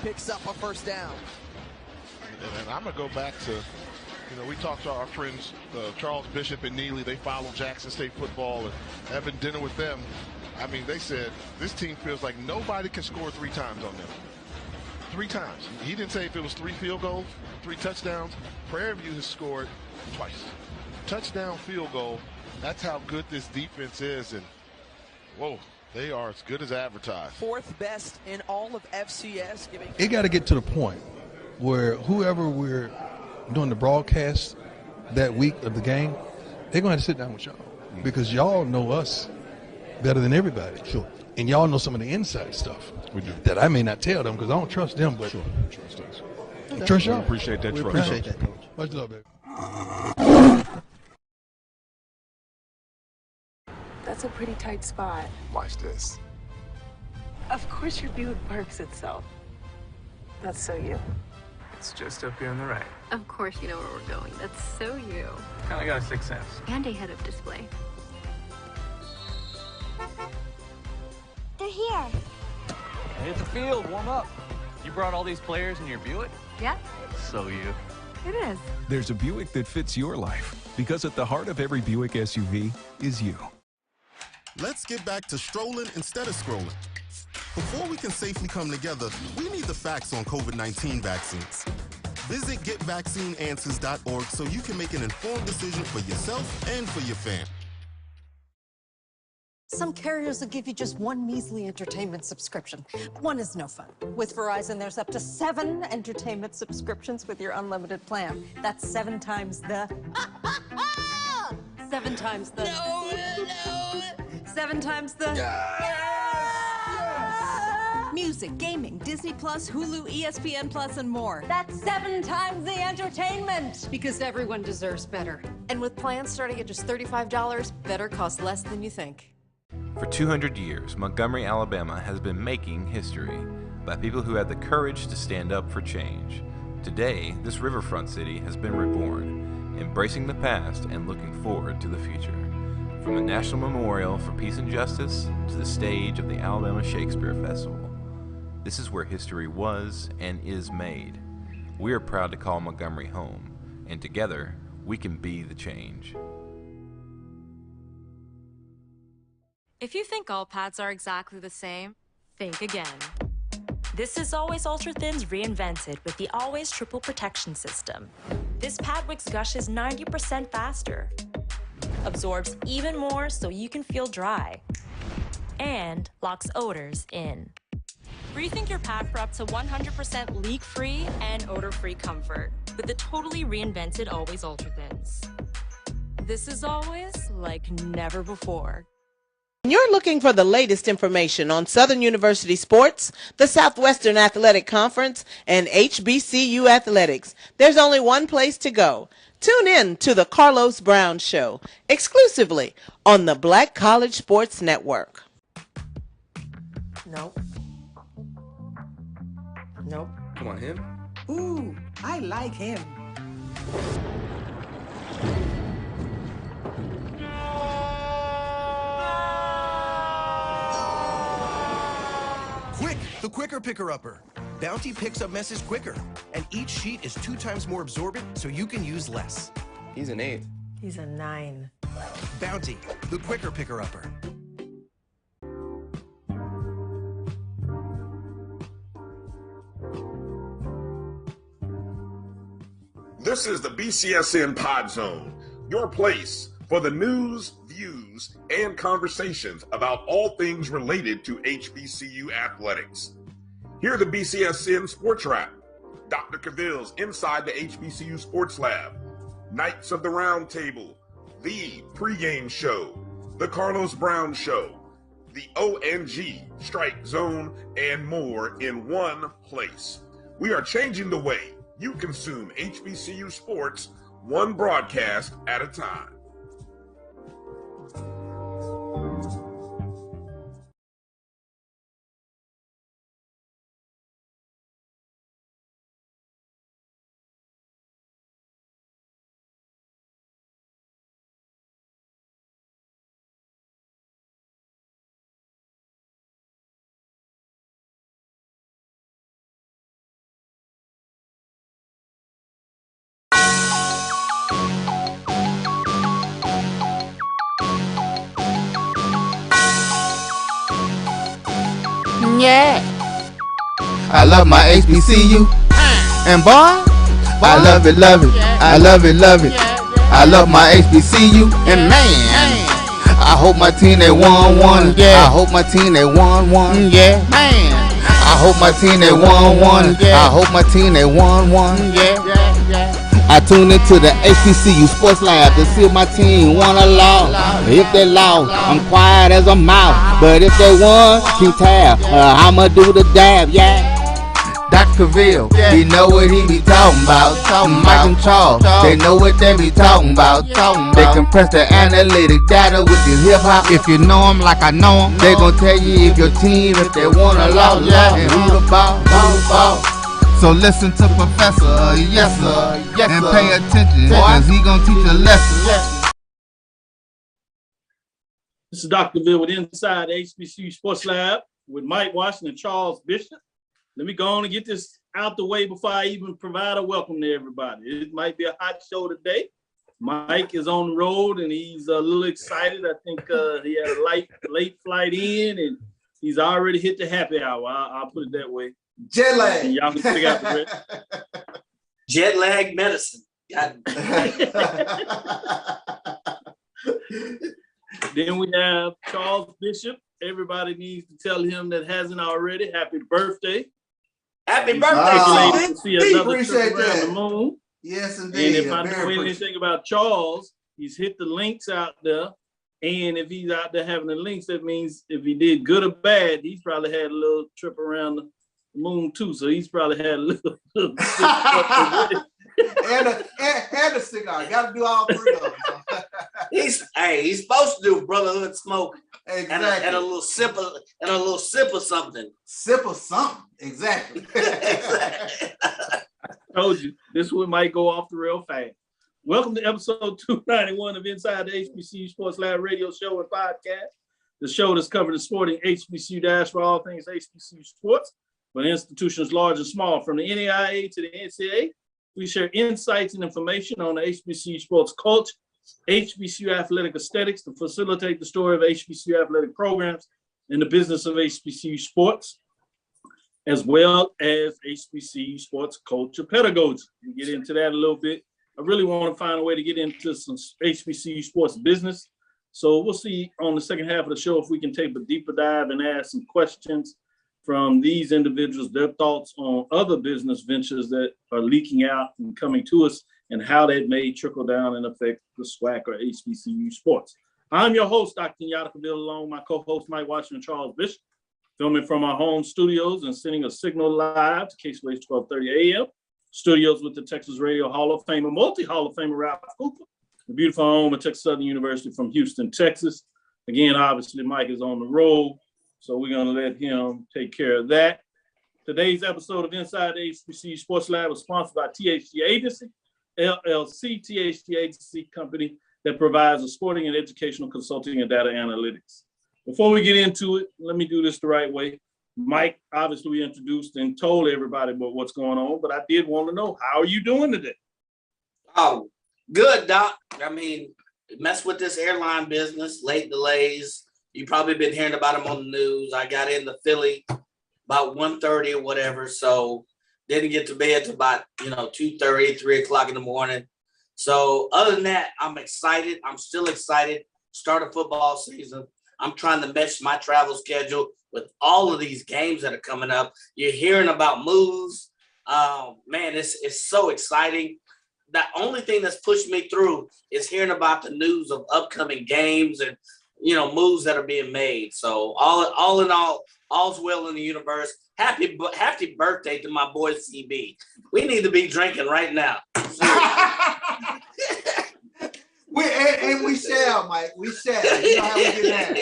picks up a first down. And I'm going to go back to, we talked to our friends, Charles Bishop and Neely. They follow Jackson State football and having dinner with them. I mean, they said this team feels like nobody can score 3 times on them. 3 times. He didn't say if it was 3 field goals, 3 touchdowns. Prairie View has scored twice. Touchdown, field goal. That's how good this defense is. And, whoa, they are as good as advertised. 4th best in all of FCS. It got to get to the point where whoever we're doing the broadcast that week of the game, they're going to have to sit down with y'all because y'all know us better than everybody. Sure. And y'all know some of the inside stuff. We do. That I may not tell them because I don't trust them, but sure. Trust us. Okay. Trust y'all. We appreciate that. We trust. appreciate that, Coach. Much love, baby. That's a pretty tight spot. Watch this. Of course your Buick parks itself. That's so you. It's just up here on the right. Of course you know where we're going. That's so you. Kinda got a 6th sense. And a head-up display. They're here. Hit the field, warm up. You brought all these players in your Buick? Yeah, So you. it is. There's a Buick that fits your life because at the heart of every Buick SUV is you. Let's get back to strolling instead of scrolling. Before we can safely come together, we need the facts on COVID-19 vaccines. Visit getvaccineanswers.org so you can make an informed decision for yourself and for your family. Some carriers will give you just one measly entertainment subscription. One is no fun. With Verizon, there's up to 7 entertainment subscriptions with your unlimited plan. That's 7 times the... 7 times the... No! 7 times the... Music, gaming, Disney Plus, Hulu, ESPN Plus, and more. That's 7 times the entertainment! Because everyone deserves better. And with plans starting at just $35, better costs less than you think. For 200 years, Montgomery, Alabama has been making history by people who had the courage to stand up for change. Today, this riverfront city has been reborn, embracing the past and looking forward to the future. From the National Memorial for Peace and Justice to the stage of the Alabama Shakespeare Festival, this is where history was and is made. We are proud to call Montgomery home, and together, we can be the change. If you think all pads are exactly the same, think again. This is Always Ultra Thins reinvented with the Always Triple Protection System. This pad wicks gushes 90% faster, absorbs even more so you can feel dry, and locks odors in. Rethink your pad for up to 100% leak-free and odor-free comfort with the totally reinvented Always Ultra Thins. This is always like never before. When you're looking for the latest information on Southern University sports, the Southwestern Athletic Conference, and HBCU athletics, there's only one place to go. Tune in to The Carlos Brown Show, exclusively on the Black College Sports Network. Nope. Nope. Come on, him. Ooh, I like him. Quick, the quicker picker-upper. Bounty picks up messes quicker, and each sheet is 2 times more absorbent, so you can use less. He's an 8. He's a 9. Bounty, the quicker picker-upper. This is the BCSN Pod Zone, your place for the news, views, and conversations about all things related to HBCU athletics. Here are the BCSN Sports Wrap, Dr. Cavill's Inside the HBCU Sports Lab, Knights of the Round Table, the pregame show, the Carlos Brown Show, the ONG Strike Zone, and more in one place. We are changing the way you consume HBCU sports, one broadcast at a time. Yeah. I love my HBCU. And boy, I love it, love it. I love it, love it. I love my HBCU. And man, I hope my team they won one. Yeah. I hope my team they won one. Yeah. Man. I hope my team they won one. I hope my team they won one. Yeah. I tune into the HBCU Sports Lab to see if my team won or lost. If they lost, I'm quiet as a mouse. But if they won, keep tab. I'ma do the dab, yeah. Dr. Ville, he know what he be talking about. Mike and Charles, they know what they be talking about. They compress the analytic data with the hip hop. If you know them like I know them, they gon' tell you if your team, if they won or lost, and who the ball. So listen to Professor, yes sir, and pay attention, cause he gon' teach a lesson. This is Dr. Ville with Inside HBCU Sports Lab with Mike Washington and Charles Bishop. Let me go on and get this out the way before I even provide a welcome to everybody. It might be a hot show today. Mike is on the road and he's a little excited. I think he had a late flight in and he's already hit the happy hour. I'll put it that way. Jet lag. And y'all can figure out the rest. Jet lag medicine. Then we have Charles Bishop. Everybody needs to tell him that hasn't already. Happy birthday. Happy birthday. To see another trip around the moon. Yes, indeed. And if I know anything about Charles, he's hit the links out there. And if he's out there having the links, that means if he did good or bad, he's probably had a little trip around the moon too. So he's probably had a little and a cigar. Got to do all three of them. He's supposed to do brotherhood smoke. Exactly. And a little sip of something. Sip of something. Exactly. I told you this one might go off the rail fast. Welcome to episode 291 of Inside the HBCU Sports Lab radio show and podcast. The show that's covering the sporting HBCU dash for all things HBCU sports, for institutions large and small, from the NAIA to the NCAA. We share insights and information on the HBCU sports culture, HBCU athletic aesthetics to facilitate the story of HBCU athletic programs and the business of HBCU sports, as well as HBCU sports culture pedagogy. We'll get into that a little bit. I really want to find a way to get into some HBCU sports business. So we'll see on the second half of the show if we can take a deeper dive and ask some questions from these individuals, their thoughts on other business ventures that are leaking out and coming to us and how that may trickle down and affect the SWAC or HBCU sports. I'm your host, Dr. Kenyatta Ville, along with my co-host, Mike Washington and Charles Bishop, filming from our home studios and sending a signal live to KSWH 1230 AM, studios with the Texas Radio Hall of Famer, multi-Hall of Famer Ralph Cooper, the beautiful home of Texas Southern University from Houston, Texas. Again, obviously, Mike is on the road, so we're going to let him take care of that. Today's episode of Inside the HBCU Sports Lab is sponsored by THG Agency, LLC. THG Agency company that provides a sporting and educational consulting and data analytics. Before we get into it, let me do this the right way. Mike, obviously, we introduced and told everybody about what's going on, but I did want to know, how are you doing today? Oh, good, Doc. I mean, mess with this airline business, late delays. You've probably been hearing about them on the news. I got into Philly about 1:30 or whatever, so didn't get to bed till about 2:30, 3 o'clock in the morning. So other than that, I'm excited. I'm still excited. Start of football season. I'm trying to mesh my travel schedule with all of these games that are coming up. You're hearing about moves. Man, it's so exciting. The only thing that's pushed me through is hearing about the news of upcoming games and moves that are being made. So all in all, all's well in the universe. Happy birthday to my boy CB. We need to be drinking right now. We shall, Mike. We shall. You know how we get down.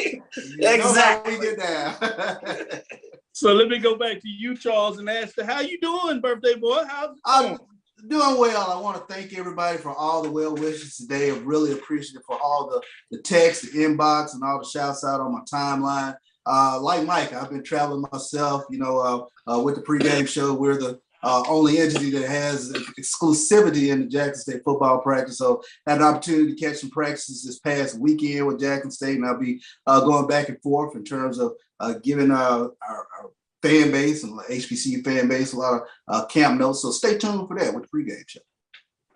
Exactly. We get down. So let me go back to you, Charles, and ask, how you doing, birthday boy? How's it going? Doing well. I want to thank everybody for all the well wishes today. I'm really appreciative for all the text, the inbox, and all the shouts out on my timeline. Like Mike, I've been traveling myself, with the pregame show. We're the only entity that has exclusivity in the Jackson State football practice. So I had an opportunity to catch some practices this past weekend with Jackson State, and I'll be going back and forth in terms of giving our fan base and HBCU fan base a lot of camp notes. So stay tuned for that with the pregame show.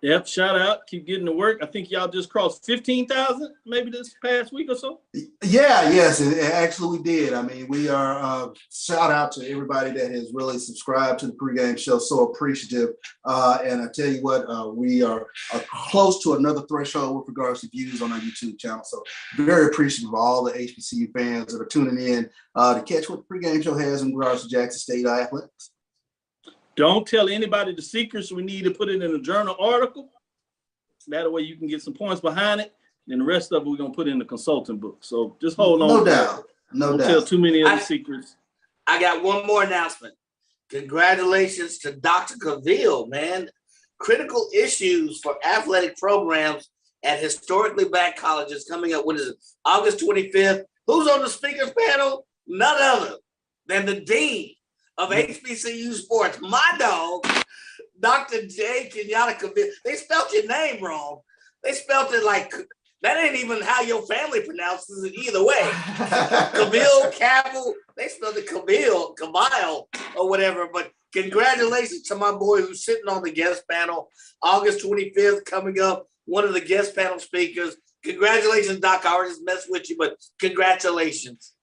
Yep, shout out. Keep getting to work. I think y'all just crossed 15,000 maybe this past week or so. Yeah, yes, actually we did. I mean, we are shout out to everybody that has really subscribed to the pregame show. So appreciative. And I tell you what, we are close to another threshold with regards to views on our YouTube channel. So very appreciative of all the HBCU fans that are tuning in to catch what the pregame show has in regards to Jackson State athletics. Don't tell anybody the secrets. We need to put it in a journal article. That way you can get some points behind it. Then the rest of it we're going to put in the consulting book. So just hold on. No doubt. Don't tell too many of the secrets. I got one more announcement. Congratulations to Dr. Cavill, man. Critical issues for athletic programs at historically black colleges coming up. What is it? August 25th. Who's on the speakers panel? None other than the dean of HBCU sports, my dog, Dr. J. Kenyatta Cavill. They spelled your name wrong. They spelled it like, that ain't even how your family pronounces it either way. Cavill, they spelled it Cavill, or whatever. But congratulations to my boy who's sitting on the guest panel, August 25th, coming up, one of the guest panel speakers. Congratulations, Doc. I already just messed with you, but congratulations.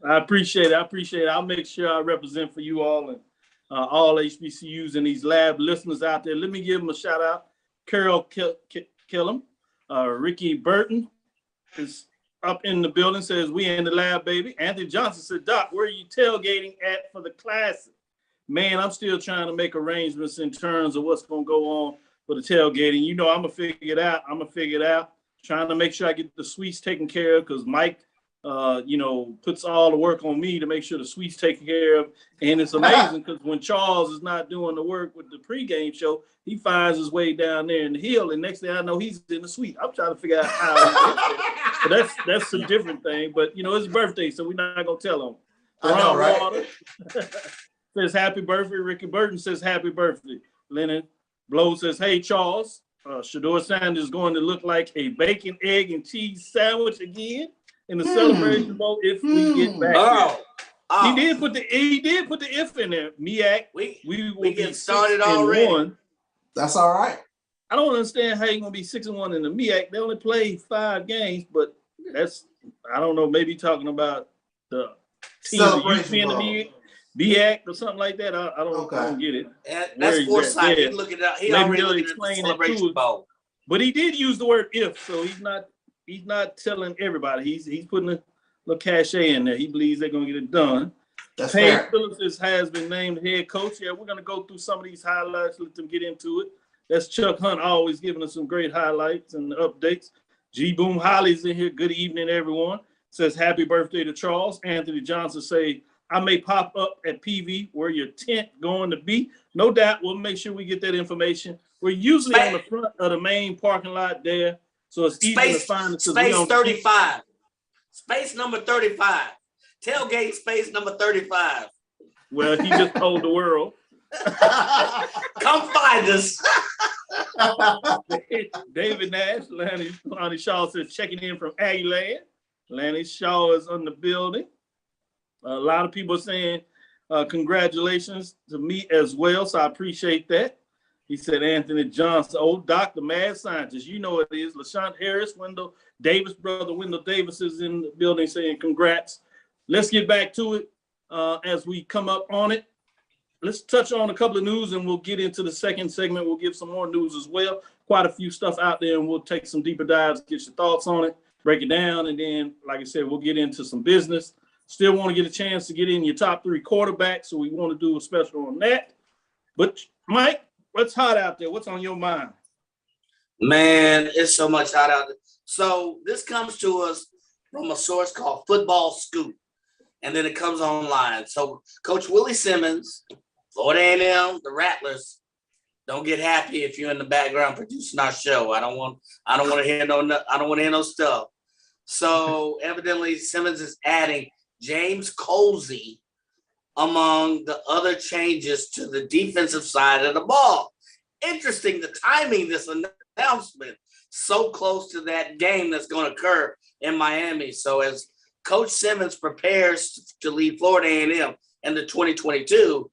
I appreciate it. I'll make sure I represent for you all and all HBCUs and these lab listeners out there. Let me give them a shout out. Carol Killam, Ricky Burton is up in the building, says we in the lab, baby. Anthony Johnson said, Doc, where are you tailgating at for the Classic? Man, I'm still trying to make arrangements in terms of what's going to go on for the tailgating. You know, I'm going to figure it out. Trying to make sure I get the suites taken care of because Mike, puts all the work on me to make sure the suite's taken care of. And it's amazing because when Charles is not doing the work with the pregame show, he finds his way down there in the hill. And next thing I know, he's in the suite. I'm trying to figure out how. So that's a different thing. But, it's his birthday, so we're not going to tell him. I know, right? Water says happy birthday. Ricky Burton says happy birthday. Lennon Blow says, hey, Charles, Shedeur Sanders is going to look like a bacon, egg, and cheese sandwich again in the celebration bowl if we get back. He did put the if in there. MEAC. We will get started already. That's all right. I don't understand how you're gonna be 6-1 in the MEAC. They only played 5 games, but I don't know, maybe talking about the team that used to be in the MEAC or something like that. I don't get it. That's foresight. He look it up. He already looking at the celebration bowl. But he did use the word if, so he's not telling everybody. He's putting a little cachet in there. He believes they're going to get it done. That's Paige fair. Phillips has been named head coach. Yeah, we're going to go through some of these highlights, let them get into it. That's Chuck Hunt always giving us some great highlights and updates. G. Boom Holly's in here. Good evening, everyone. Says happy birthday to Charles. Anthony Johnson say, I may pop up at PV where your tent going to be. No doubt, we'll make sure we get that information. We're usually on the front of the main parking lot there. So it's easy to find. Space 35. Space number 35. Tailgate space number 35. Well, he just told the world. Come find us. David Nash, Lonnie Shaw says checking in from Aggieland. Lanny Shaw is on the building. A lot of people are saying congratulations to me as well, so I appreciate that. He said Anthony Johnson, old Dr. Mad Scientist. You know it is. LaShawn Harris, Wendell Davis, brother Wendell Davis is in the building saying congrats. Let's get back to it as we come up on it. Let's touch on a couple of news and we'll get into the second segment. We'll give some more news as well. Quite a few stuff out there and we'll take some deeper dives, get your thoughts on it, break it down. And then, like I said, we'll get into some business. Still want to get a chance to get in your top 3 quarterbacks. So we want to do a special on that. But Mike, what's hot out there? What's on your mind? Man, it's so much hot out there. So this comes to us from a source called Football Scoop. And then it comes online. So Coach Willie Simmons, Florida A&M, the Rattlers, don't get happy if you're in the background producing our show. I don't want to hear no stuff. So evidently Simmons is adding James Colsey among the other changes to the defensive side of the ball. Interesting, the timing, this announcement, so close to that game that's going to occur in Miami. So as Coach Simmons prepares to lead Florida A&M in the 2022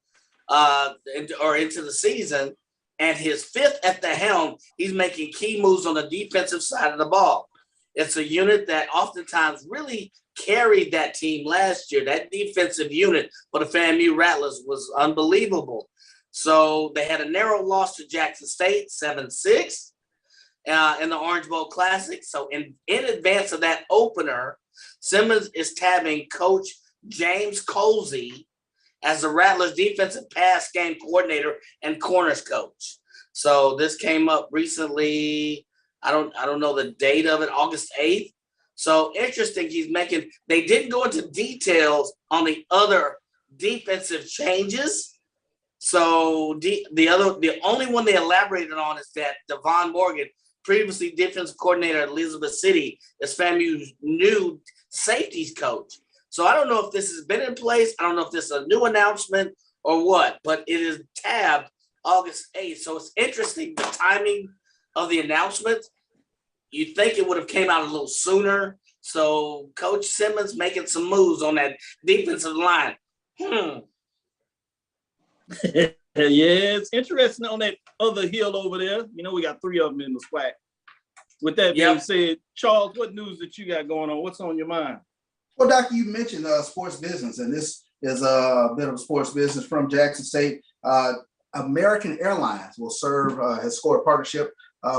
or into the season, and his fifth at the helm, he's making key moves on the defensive side of the ball. It's a unit that oftentimes really carried that team last year. That defensive unit for the FAMU Rattlers was unbelievable. So they had a narrow loss to Jackson State, 7-6, in the Orange Bowl Classic. So in advance of that opener, Simmons is tabbing Coach James Colsey as the Rattlers defensive pass game coordinator and corners coach. So this came up recently. I don't know the date of it, August 8th. So interesting, they didn't go into details on the other defensive changes. So the only one they elaborated on is that Devon Morgan, previously defensive coordinator at Elizabeth City, is FAMU's new safeties coach. So I don't know if this has been in place. I don't know if this is a new announcement or what, but it is tabbed August 8th. So it's interesting, the timing of the announcement. You'd think it would have came out a little sooner. So Coach Simmons making some moves on that defensive line. Yeah, it's interesting on that other hill over there. You know, we got three of them in the SWAC. With that being said, Charles, what news that you got going on? What's on your mind? Well, Doctor, you mentioned sports business, and this is a bit of sports business from Jackson State. American Airlines will has scored a partnership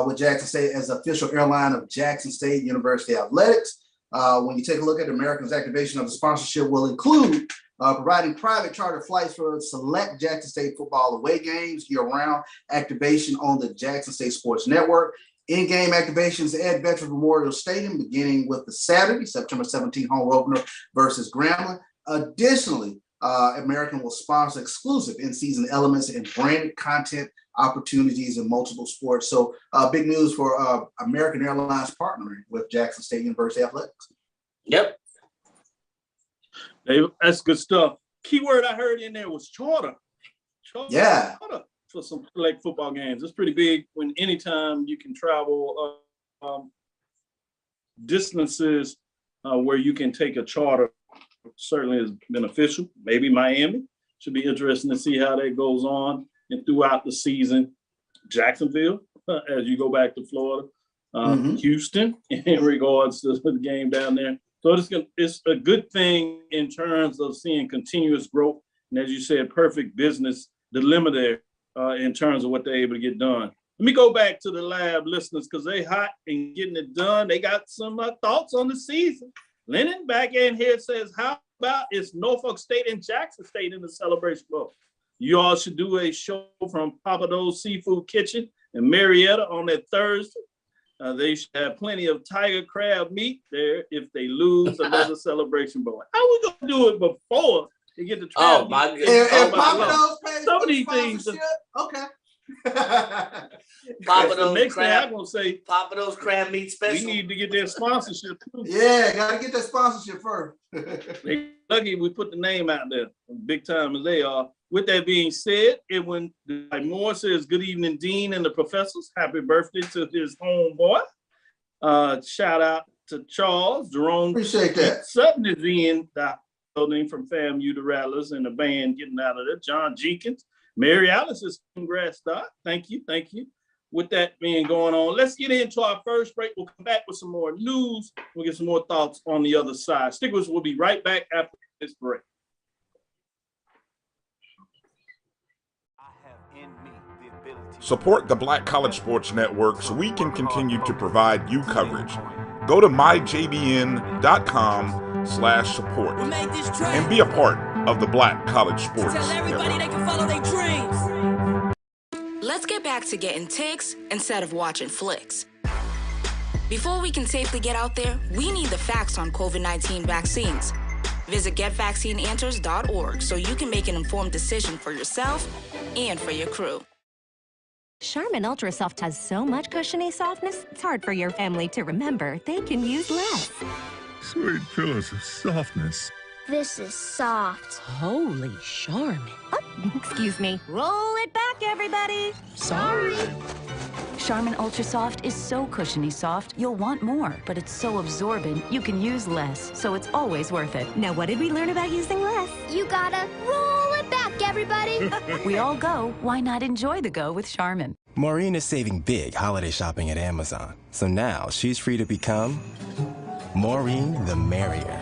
with Jackson State as the official airline of Jackson State University Athletics. When you take a look at American's activation of the sponsorship, will include providing private charter flights for select Jackson State football away games, year-round activation on the Jackson State Sports Network, in-game activations at Veterans Memorial Stadium, beginning with the Saturday, September 17th home opener versus Grambling. Additionally, American will sponsor exclusive in-season elements and branded content opportunities in multiple sports. So big news for American Airlines partnering with Jackson State University Athletics. Yep. That's good stuff. Keyword I heard in there was charter. Yeah. Charter for some select football games. It's pretty big when anytime you can travel distances where you can take a charter. Certainly is beneficial. Maybe Miami. Should be interesting to see how that goes on and throughout the season. Jacksonville, as you go back to Florida, Houston, in regards to the game down there. So it's a good thing in terms of seeing continuous growth. And as you said, perfect business dilemma there in terms of what they're able to get done. Let me go back to the lab listeners because they hot and getting it done. They got some thoughts on the season. Lennon back in here says, how about it's Norfolk State and Jackson State in the Celebration Bowl? You all should do a show from Papado's Seafood Kitchen in Marietta on that Thursday. They should have plenty of tiger crab meat there if they lose another Celebration Bowl. How are we going to do it before they get the crab meat? My goodness. And Papado's pays some for of these things. Okay. Papado's crab meat special. We need to get their sponsorship too. Yeah, gotta get that sponsorship first. They lucky we put the name out there, big time as they are. With that being said, like Moore says, good evening, Dean and the professors. Happy birthday to his homeboy. Shout out to Charles. Jerome. Appreciate that. Sutton is in the building from FAMU, the Rattlers, and the band getting out of there. John Jenkins. Mary Alice is congrats, Doc. Thank you. With that being going on, let's get into our first break. We'll come back with some more news. We'll get some more thoughts on the other side. Stick with us. We'll be right back after this break. Support the Black College Sports Network so we can continue to provide you coverage. Go to myjbn.com/support and be a part of the Black College Sports Network. They can follow their dreams. Let's get back to getting ticks instead of watching flicks. Before we can safely get out there, we need the facts on COVID-19 vaccines. Visit getvaccineanswers.org so you can make an informed decision for yourself and for your crew. Charmin Ultra Soft has so much cushiony softness, it's hard for your family to remember they can use less. Sweet pillows of softness. This is soft. Holy Charmin. Oh, excuse me. Roll it back, everybody. Sorry. Charmin Ultra Soft is so cushiony soft, you'll want more, but it's so absorbent, you can use less, so it's always worth it. Now, what did we learn about using less? You gotta roll it back, everybody. We all go, why not enjoy the go with Charmin? Maureen is saving big holiday shopping at Amazon, so now she's free to become Maureen the Merrier.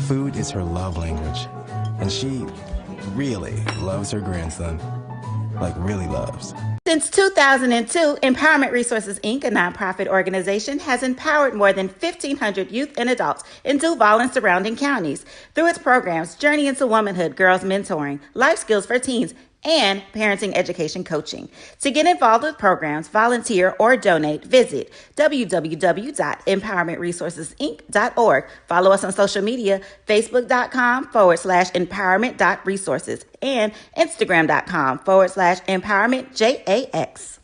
Food is her love language, and she really loves her grandson. Like, really loves. Since 2002, Empowerment Resources, Inc., a nonprofit organization, has empowered more than 1,500 youth and adults in Duval and surrounding counties. Through its programs, Journey into Womanhood, Girls Mentoring, Life Skills for Teens, and Parenting Education Coaching. To get involved with programs, volunteer, or donate, visit www.empowermentresourcesinc.org. Follow us on social media, facebook.com/empowerment.resources and instagram.com/empowermentJAX.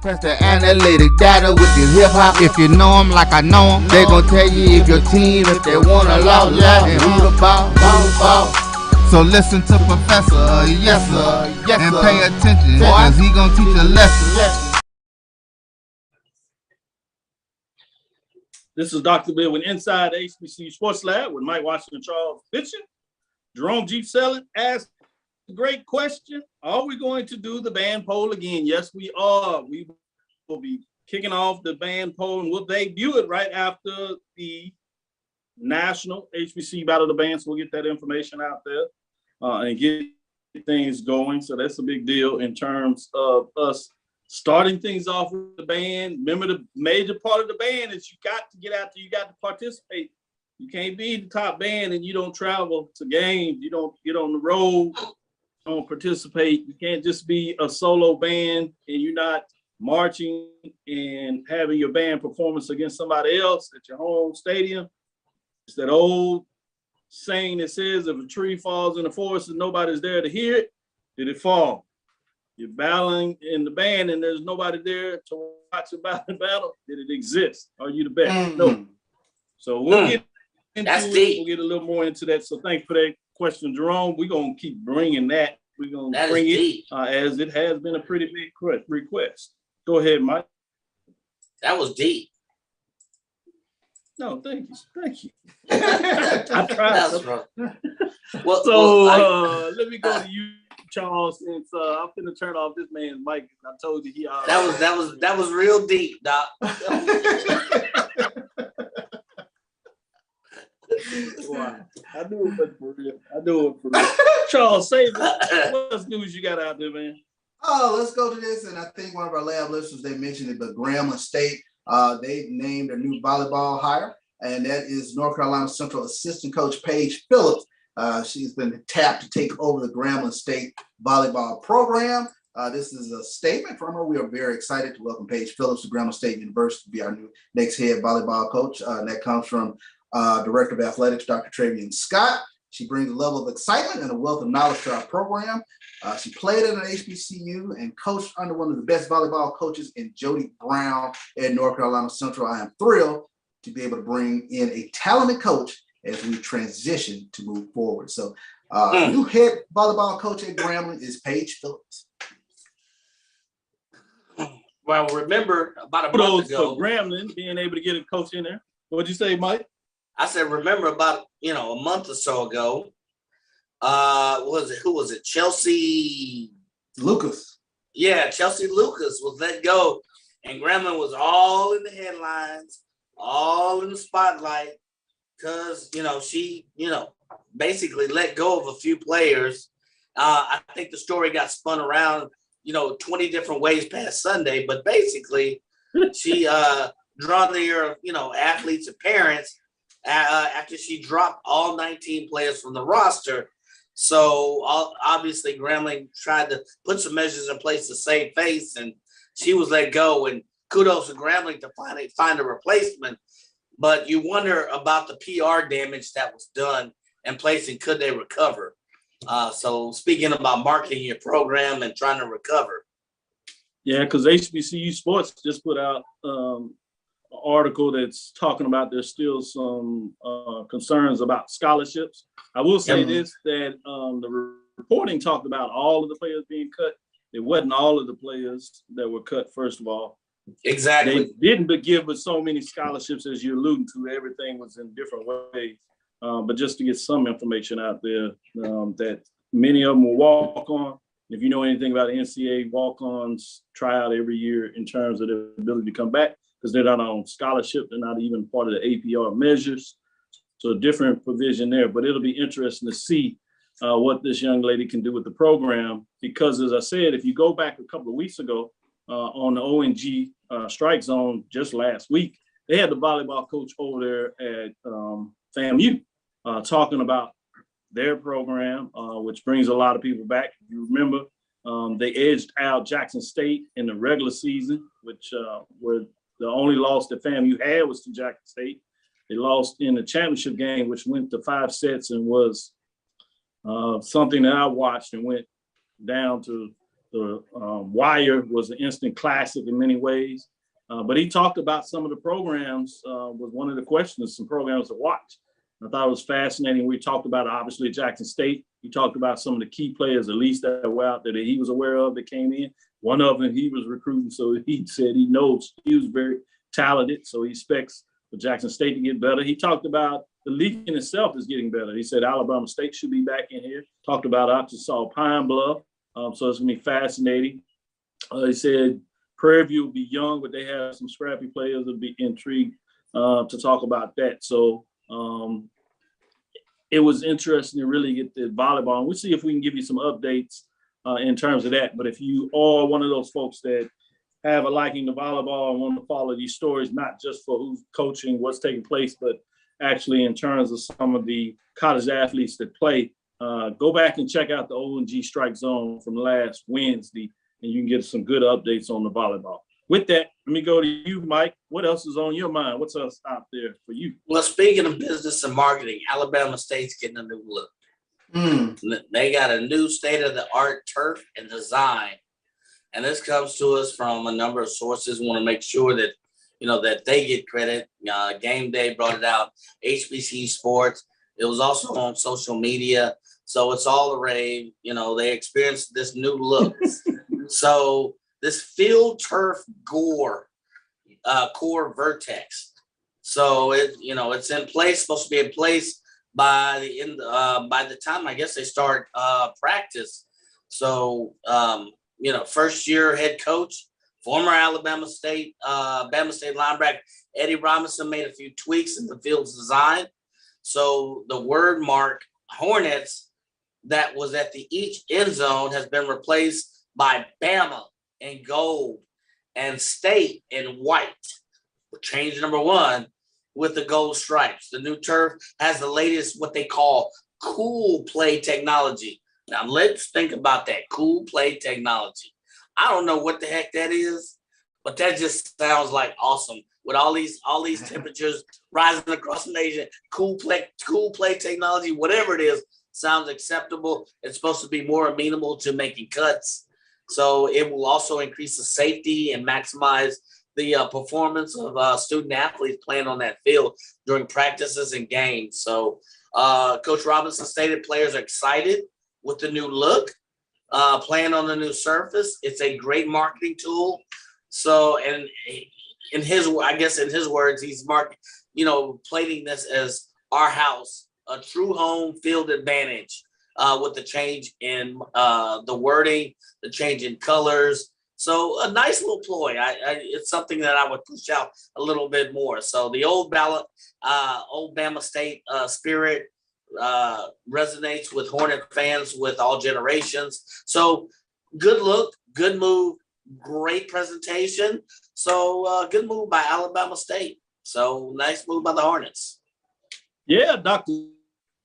Press the analytic data with your hip hop. If you know them like I know them, they gon' tell you if your team, if they wanna lose, and who the ball. So listen to Professor, yes sir, and pay attention, cause he gon' teach a lesson. This is Dr. Bill with Inside the HBCU Sports Lab with Mike Washington, Charles Pitcher. Jerome G. Selleck asked a great question. Are we going to do the band poll again? Yes, we are. We will be kicking off the band poll, and we'll debut it right after the National HBCU Battle of the Bands. We'll get that information out there and get things going. So that's a big deal in terms of us starting things off with the band. Remember, the major part of the band is you got to get out there, you got to participate. You can't be the top band and you don't travel to games, you don't get on the road, don't participate. You can't just be a solo band and you're not marching and having your band performance against somebody else at your home stadium. It's that old saying that says if a tree falls in the forest and nobody's there to hear it, did it fall? You're battling in the band and there's nobody there to watch about the battle. Did it exist? Are you the best? No. So we'll get into it. We'll get a little more into that. So thanks for that question, Jerome. We're going to keep bringing that. We're going to bring it as it has been a pretty big request. Go ahead, Mike. That was deep. No, thank you. Thank you. I tried. Well, let me go to you, Charles, since I'm finna turn off this man's mic. I told you he that was real deep, Doc. Wow. I knew it was for real. Charles, say what else news you got out there, man? Oh, let's go to this. And I think one of our lab listeners, they mentioned it, but Grambling State, they named a new volleyball hire, and that is North Carolina Central assistant coach Paige Phillips. She's been tapped to take over the Grambling State volleyball program. This is a statement from her. We are very excited to welcome Paige Phillips to Grambling State University to be our new next head volleyball coach. That comes from Director of Athletics, Dr. Travian Scott. She brings a level of excitement and a wealth of knowledge to our program. She played at an HBCU and coached under one of the best volleyball coaches in Jody Brown at North Carolina Central. I am thrilled to be able to bring in a talented coach as we transition to move forward. So new head volleyball coach at Grambling is Paige Phillips. Well, remember about a month ago, for Grambling being able to get a coach in there. What'd you say, Mike? I said, remember about a month or so ago, who was it? Chelsea Lucas. Yeah, Chelsea Lucas was let go, and Grambling was all in the headlines, all in the spotlight, because she basically let go of a few players. I think the story got spun around 20 different ways past Sunday, but basically she drawn near athletes and parents after she dropped all 19 players from the roster. So obviously Grambling tried to put some measures in place to save face, and she was let go. And kudos to Grambling to find a replacement. but you wonder about the PR damage that was done in place and could they recover? So speaking about marketing your program and trying to recover. Yeah, because HBCU Sports just put out an article that's talking about there's still some concerns about scholarships. I will say this, that the reporting talked about all of the players being cut. It wasn't all of the players that were cut, first of all. Exactly. They didn't give with so many scholarships as you're alluding to. Everything was in different ways. But just to get some information out there, that many of them will walk on. If you know anything about NCAA, walk-ons try out every year in terms of their ability to come back because they're not on scholarship. They're not even part of the APR measures. So a different provision there. But it'll be interesting to see what this young lady can do with the program. Because as I said, if you go back a couple of weeks ago on the ONG strike zone just last week, they had the volleyball coach over there at FAMU talking about their program, which brings a lot of people back. If you remember, they edged out Jackson State in the regular season, which were the only loss that FAMU had was to Jackson State. They lost in the championship game, which went to 5 sets and was something that I watched and went down to the wire. Was an instant classic in many ways. But he talked about some of the programs, was one of the questions, some programs to watch. I thought it was fascinating. We talked about, obviously, Jackson State. He talked about some of the key players, at least that were out there that he was aware of that came in. One of them he was recruiting, so he said he knows he was very talented, so he expects for Jackson State to get better. He talked about the league in itself is getting better. He said Alabama State should be back in here. Talked about Arkansas Pine Bluff, so it's going to be fascinating. He said Prairie View will be young, but they have some scrappy players that'll be intrigued to talk about that. So it was interesting to really get the volleyball. And we'll see if we can give you some updates in terms of that. But if you are one of those folks that have a liking to volleyball and want to follow these stories, not just for who's coaching, what's taking place, but actually in terms of some of the college athletes that play, go back and check out the ONG Strike Zone from last Wednesday, and you can get some good updates on the volleyball. With that, let me go to you, Mike. What else is on your mind? What's else out there for you? Well, speaking of business and marketing, Alabama State's getting a new look. They got a new state-of-the-art turf and design. And this comes to us from a number of sources. We want to make sure that, that they get credit. Game Day brought it out, HBC Sports. It was also on social media. So it's all the rave. They experienced this new look. So this field turf core vertex. So it's in place, supposed to be in place by the time I guess they start practice. So first year head coach, former Bama State linebacker Eddie Robinson made a few tweaks in the field's design. So the word mark Hornets that was at each end zone has been replaced by Bama in gold and State in white. Change number 1 with the gold stripes. The new turf has the latest, what they call cool play technology. Now let's think about that cool play technology. I don't know what the heck that is, but that just sounds like awesome. With all these temperatures rising across the nation, cool play technology, whatever it is, sounds acceptable. It's supposed to be more amenable to making cuts. So it will also increase the safety and maximize the performance of student athletes playing on that field during practices and games. So Coach Robinson stated players are excited with the new look, playing on the new surface. It's a great marketing tool. So, and in his words, he's plating this as our house, a true home field advantage. With the change in the wording, the change in colors. So a nice little ploy. It's something that I would push out a little bit more. So the old Bama State spirit resonates with Hornet fans with all generations. So good look, good move, great presentation. So good move by Alabama State. So nice move by the Hornets. Yeah, Dr.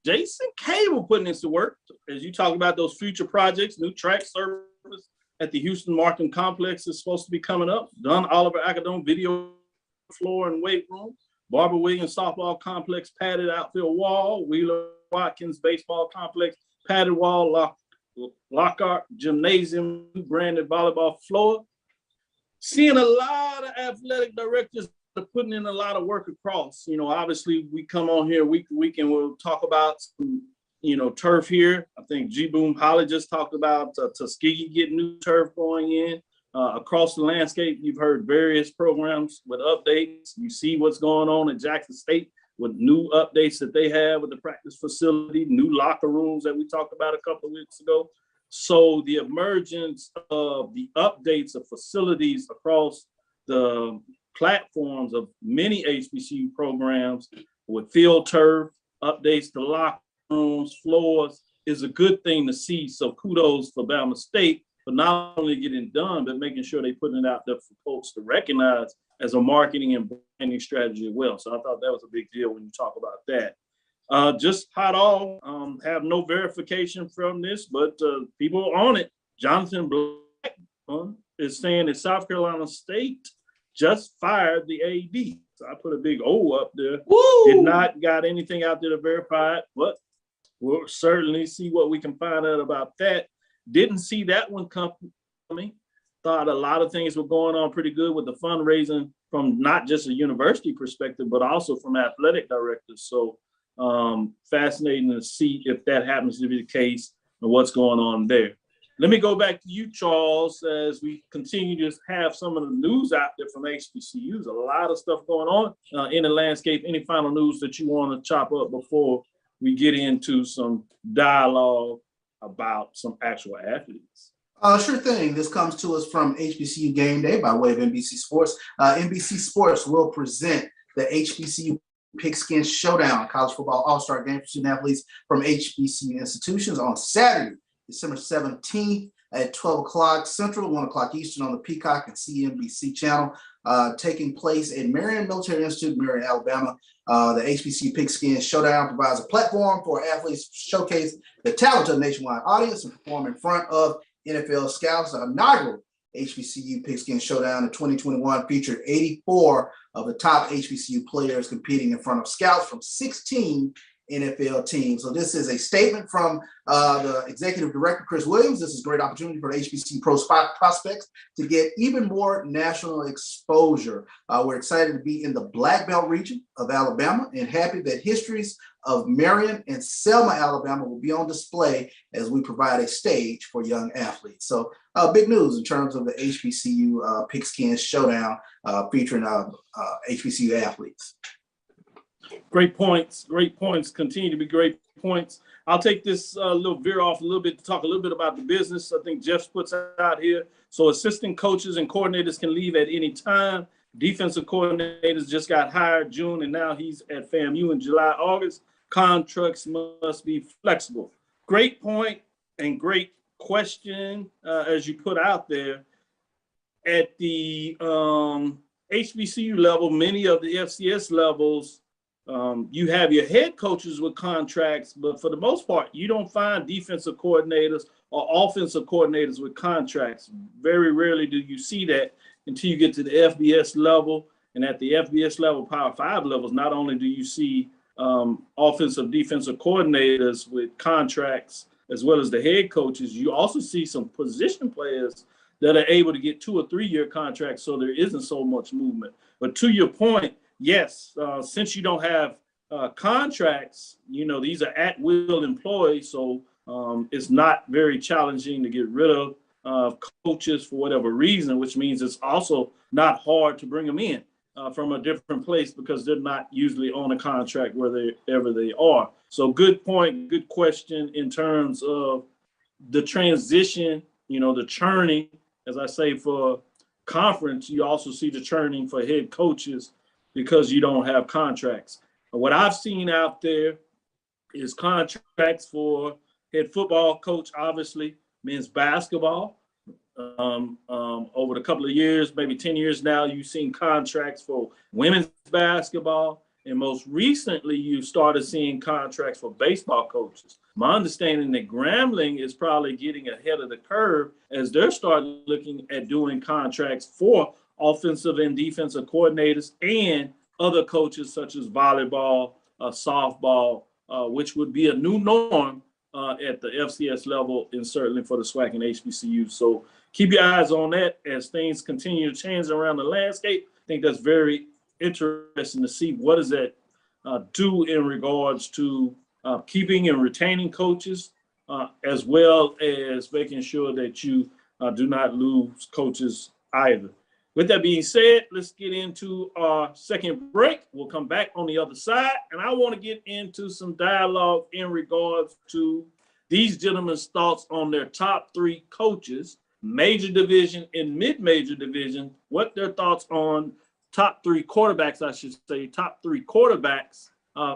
Jason Cable putting this to work as you talk about those future projects. New track service at the Houston Markham Complex is supposed to be coming up. Don Oliver Acadome video floor and weight room. Barbara Williams Softball Complex padded outfield wall, Wheeler Watkins Baseball Complex padded wall, Lockhart Gymnasium branded volleyball floor. Seeing a lot of athletic directors are putting in a lot of work across. You know, obviously we come on here week to week and we'll talk about some, you know, turf here. I think G. Boom Holly just talked about Tuskegee getting new turf going in. Across the landscape, you've heard various programs with updates. You see what's going on at Jackson State with new updates that they have with the practice facility, new locker rooms that we talked about a couple of weeks ago. So the emergence of the updates of facilities across the platforms of many HBCU programs with field turf, updates to locker rooms, floors is a good thing to see. So kudos for Bama State for not only getting done, but making sure they putting it out there for folks to recognize as a marketing and branding strategy as well. So I thought that was a big deal when you talk about that. Just hot off, have no verification from this, but people on it. Jonathan Black is saying that South Carolina State just fired the AD. So I put a big O up there. Woo! Did not got anything out there to verify it, but we'll certainly see what we can find out about that. Didn't see that one coming. Thought a lot of things were going on pretty good with the fundraising from not just a university perspective, but also from athletic directors. So fascinating to see if that happens to be the case and what's going on there. Let me go back to you, Charles, as we continue to have some of the news out there from HBCUs. A lot of stuff going on in the landscape. Any final news that you want to chop up before we get into some dialogue about some actual athletes? Sure thing. This comes to us from HBCU Game Day by way of NBC Sports. NBC Sports will present the HBCU Pigskin Showdown, college football all-star game for student athletes from HBCU institutions on Saturday, December 17th at 12 o'clock Central, 1 o'clock Eastern on the Peacock and CNBC channel, taking place at Marion Military Institute, Marion, Alabama. The HBCU Pigskin Showdown provides a platform for athletes to showcase the talent of a nationwide audience and perform in front of NFL scouts. The inaugural HBCU Pigskin Showdown in 2021 featured 84 of the top HBCU players competing in front of scouts from 16 NFL teams. So this is a statement from the executive director, Chris Williams. This is a great opportunity for the HBCU prospects to get even more national exposure. We're excited to be in the Black Belt region of Alabama and happy that histories of Marion and Selma, Alabama will be on display as we provide a stage for young athletes. So big news in terms of the HBCU Pigskin Showdown featuring HBCU athletes. Great points. Great points. Continue to be great points. I'll take this little veer off a little bit to talk a little bit about the business. I think Jeff puts out here. So assistant coaches and coordinators can leave at any time. Defensive coordinators just got hired June, and now he's at FAMU in July, August. Contracts must be flexible. Great point and great question as you put out there. At the HBCU level, many of the FCS levels, you have your head coaches with contracts, but for the most part, you don't find defensive coordinators or offensive coordinators with contracts. Very rarely do you see that until you get to the FBS level. And at the FBS level, Power 5 levels, not only do you see offensive, defensive coordinators with contracts, as well as the head coaches, you also see some position players that are able to get 2 or 3 year contracts, so there isn't so much movement. But to your point, yes, since you don't have contracts, you know, these are at-will employees, so it's not very challenging to get rid of coaches for whatever reason, which means it's also not hard to bring them in from a different place because they're not usually on a contract wherever they are. So good point, good question in terms of the transition, you know, the churning, as I say, for conference, you also see the churning for head coaches because you don't have contracts. What I've seen out there is contracts for head football coach, obviously, men's basketball. Over the couple of years, maybe 10 years now, you've seen contracts for women's basketball. And most recently, you started seeing contracts for baseball coaches. My understanding that Grambling is probably getting ahead of the curve as they're starting looking at doing contracts for offensive and defensive coordinators and other coaches such as volleyball, softball, which would be a new norm at the FCS level and certainly for the SWAC and HBCU. So keep your eyes on that as things continue to change around the landscape. I think that's very interesting to see what does that do in regards to keeping and retaining coaches, as well as making sure that you do not lose coaches either. With that being said, let's get into our second break. We'll come back on the other side, and I want to get into some dialogue in regards to these gentlemen's thoughts on their top 3 coaches, major division and mid-major division, what their thoughts on top 3 quarterbacks, I should say, top 3 quarterbacks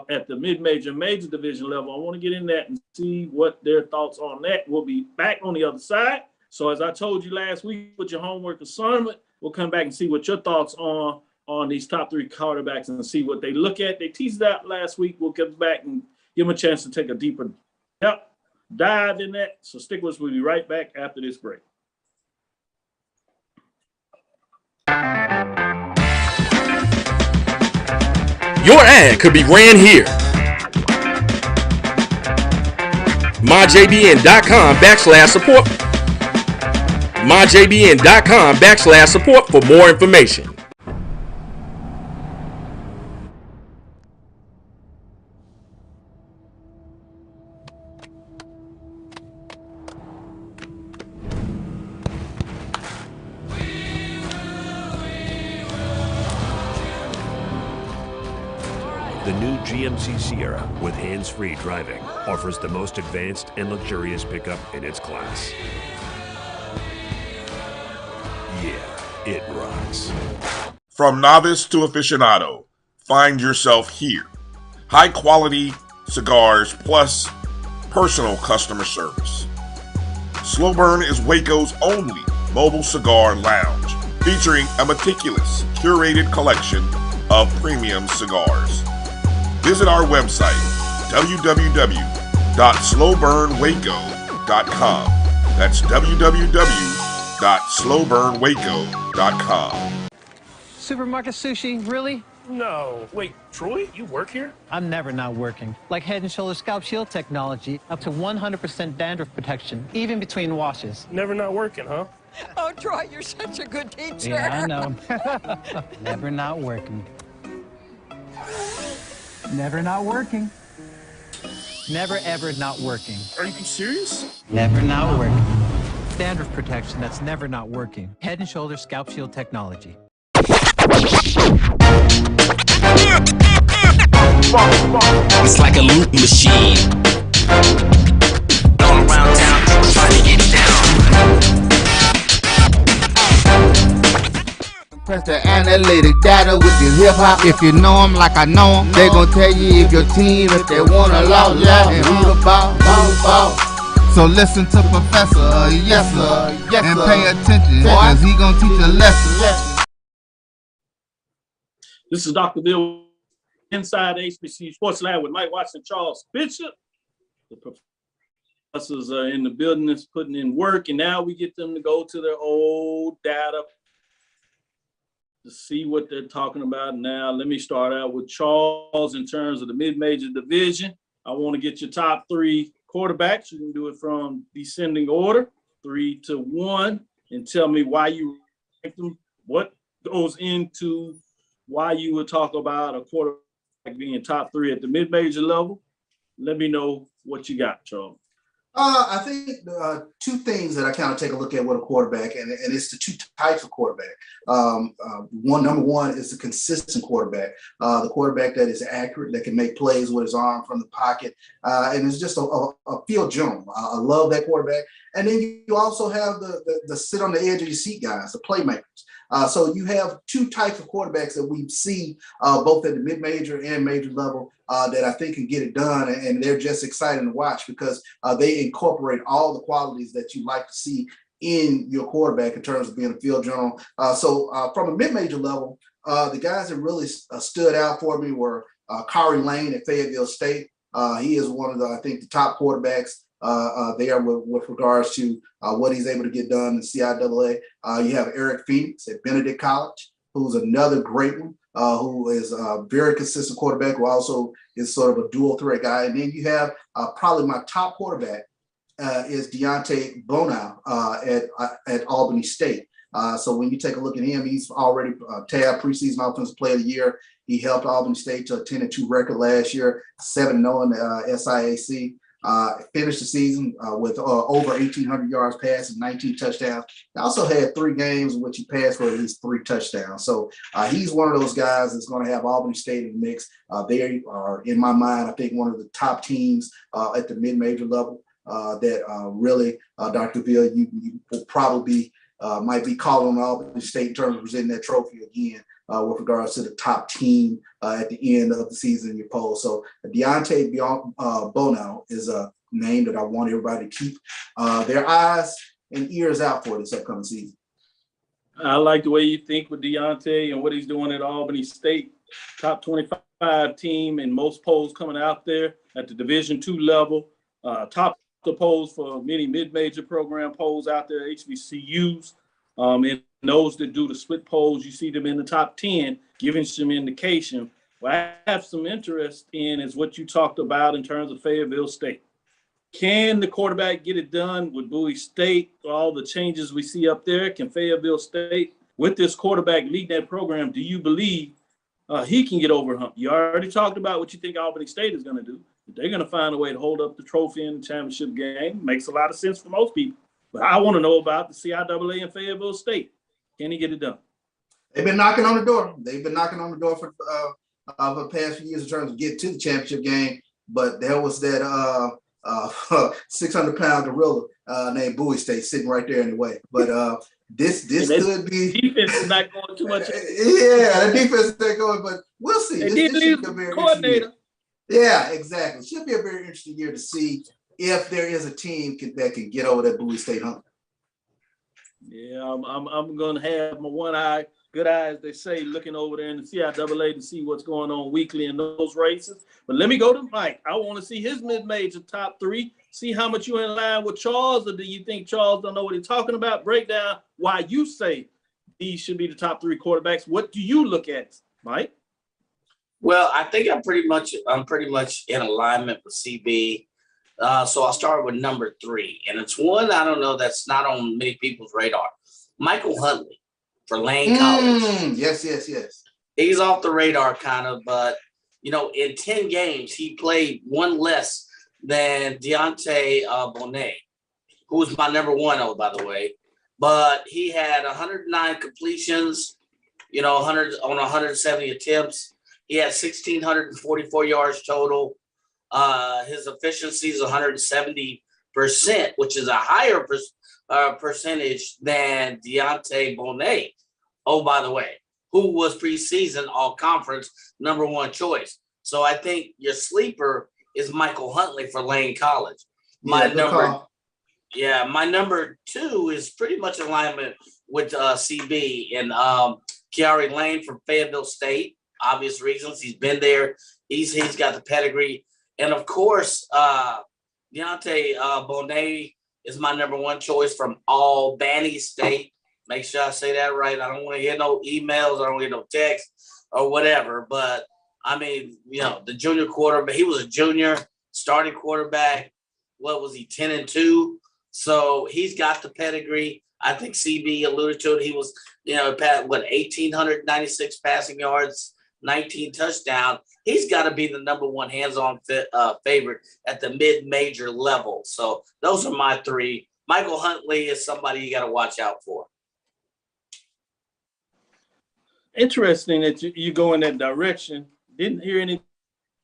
at the mid-major, major division level. I want to get in that and see what their thoughts on that. We'll be back on the other side. So as I told you last week with your homework assignment, we'll come back and see what your thoughts are on these top 3 quarterbacks and see what they look at. They teased that last week. We'll get back and give them a chance to take a deeper dive in that. So stick with us. We'll be right back after this break. Your ad could be ran here. MyJBN.com/support. MyJBN.com/support for more information. The new GMC Sierra with hands-free driving offers the most advanced and luxurious pickup in its class. Yeah, it rocks. From novice to aficionado, find yourself here. High quality cigars plus personal customer service. Slow Burn is Waco's only mobile cigar lounge, featuring a meticulous, curated collection of premium cigars. Visit our website, www.slowburnwaco.com. That's www.slowburnwaco.com. Supermarket sushi, really? No. Wait, Troy, you work here? I'm never not working. Like Head & Shoulders Scalp Shield technology, up to 100% dandruff protection, even between washes. Never not working, huh? Oh, Troy, you're such a good teacher. Yeah, I know. Never not working. Never not working. Never ever not working. Are you serious? Never not working. Dandruff protection that's never not working. Head & Shoulders Scalp Shield technology. It's like a loop machine. Going around town, trying to get down. Press the analytic data with your hip hop. If you know them like I know them, they gon' tell you if your team, if they wanna law and who the ball. So listen to Professor, yes sir, and pay attention, cause he gon' teach a lesson. This is Dr. Bill inside HBCU Sports Lab with Mike Watson, Charles Bishop. The professors are in the building that's putting in work, and now we get them to go to their old data to see what they're talking about now. Let me start out with Charles in terms of the mid-major division. I want to get your top 3 quarterbacks. You can do it from descending order, 3 to 1, and tell me why you rank them, what goes into why you would talk about a quarterback being top 3 at the mid-major level. Let me know what you got, Charles. I think 2 things that I kind of take a look at with a quarterback, and it's the 2 types of quarterback. Number one is the consistent quarterback, the quarterback that is accurate, that can make plays with his arm from the pocket, and it's just a field general. I love that quarterback. And then you also have the sit on the edge of your seat guys, the playmakers. So you have 2 types of quarterbacks that we see both at the mid-major and major level that I think can get it done, and they're just exciting to watch because they incorporate all the qualities that you like to see in your quarterback in terms of being a field general. So from a mid-major level, the guys that really stood out for me were Kari Lane at Fayetteville State. He is one of the, I think, the top quarterbacks there with regards to what he's able to get done in CIAA. You have Eric Phoenix at Benedict College, who's another great one, who is a very consistent quarterback, who also is sort of a dual threat guy. And then you have probably my top quarterback is Deontay Bonal at Albany State. So when you take a look at him, he's already tabbed preseason offensive player of the year. He helped Albany State to a 10-2 record last year, 7-0 in the SIAC. Finished the season with over 1,800 yards passing, 19 touchdowns. He also had 3 games in which he passed for at least 3 touchdowns. So he's one of those guys that's going to have Albany State in the mix. They are, in my mind, I think one of the top teams at the mid-major level that really, Dr. Ville, you will probably might be calling on Albany State in terms of presenting that trophy again with regards to the top team at the end of the season in your poll. So Deontay Bonal is a name that I want everybody to keep their eyes and ears out for this upcoming season. I like the way you think with Deontay and what he's doing at Albany State. Top 25 team in most polls coming out there at the Division II level. Top the polls for many mid-major program polls out there, HBCUs. And those that do the split polls, you see them in the top 10, giving some indication. What I have some interest in is what you talked about in terms of Fayetteville State. Can the quarterback get it done with Bowie State, all the changes we see up there? Can Fayetteville State, with this quarterback leading that program, do you believe he can get over hump? You already talked about what you think Albany State is going to do. They're going to find a way to hold up the trophy in the championship game. Makes a lot of sense for most people. But I want to know about the CIAA and Fayetteville State. Can he get it done? They've been knocking on the door. They've been knocking on the door for the past few years in terms of getting to the championship game. But there was that 600-pound gorilla named Bowie State sitting right there in the way. But this could be defense is not going too much. Yeah, the defense is not going, but we'll see. They did leave coordinator. Yeah, exactly. Should be a very interesting year to see if there is a team that can get over that Bowie State hump. Yeah, I'm going to have my one eye, good eye, as they say, looking over there in the CIAA to see what's going on weekly in those races. But let me go to Mike. I want to see his mid-major top 3. See how much you're in line with Charles, or do you think Charles don't know what he's talking about? Break down why you say these should be the top 3 quarterbacks. What do you look at, Mike? Well, I think I'm pretty much in alignment with CB. So I'll start with number 3, and it's one I don't know that's not on many people's radar. Michael Huntley for Lane College. Yes. He's off the radar kind of, but in 10 games he played one less than Deontay Bonal, who was my number 1, by the way. But he had 109 completions, 100 on 170 attempts. He had 1,644 yards total. His efficiency is 170%, which is a higher percentage than Deontay Bonal. Oh, by the way, who was preseason all-conference number 1 choice. So I think your sleeper is Michael Huntley for Lane College. My number 2 is pretty much in alignment with CB and Kiari Lane from Fayetteville State. Obvious reasons. He's been there. He's got the pedigree. And of course, Deontay Bonal is my number 1 choice from Albany State. Make sure I say that right. I don't want to get no emails. I don't want to get no texts or whatever. But I mean, the junior quarterback, he was a junior starting quarterback. What was he, 10-2? So he's got the pedigree. I think CB alluded to it. He was, 1,896 passing yards, 19 touchdowns. He's got to be the number 1 hands-on favorite at the mid-major level. So those are my 3. Michael Huntley is somebody you got to watch out for. Interesting that you go in that direction. Didn't hear anything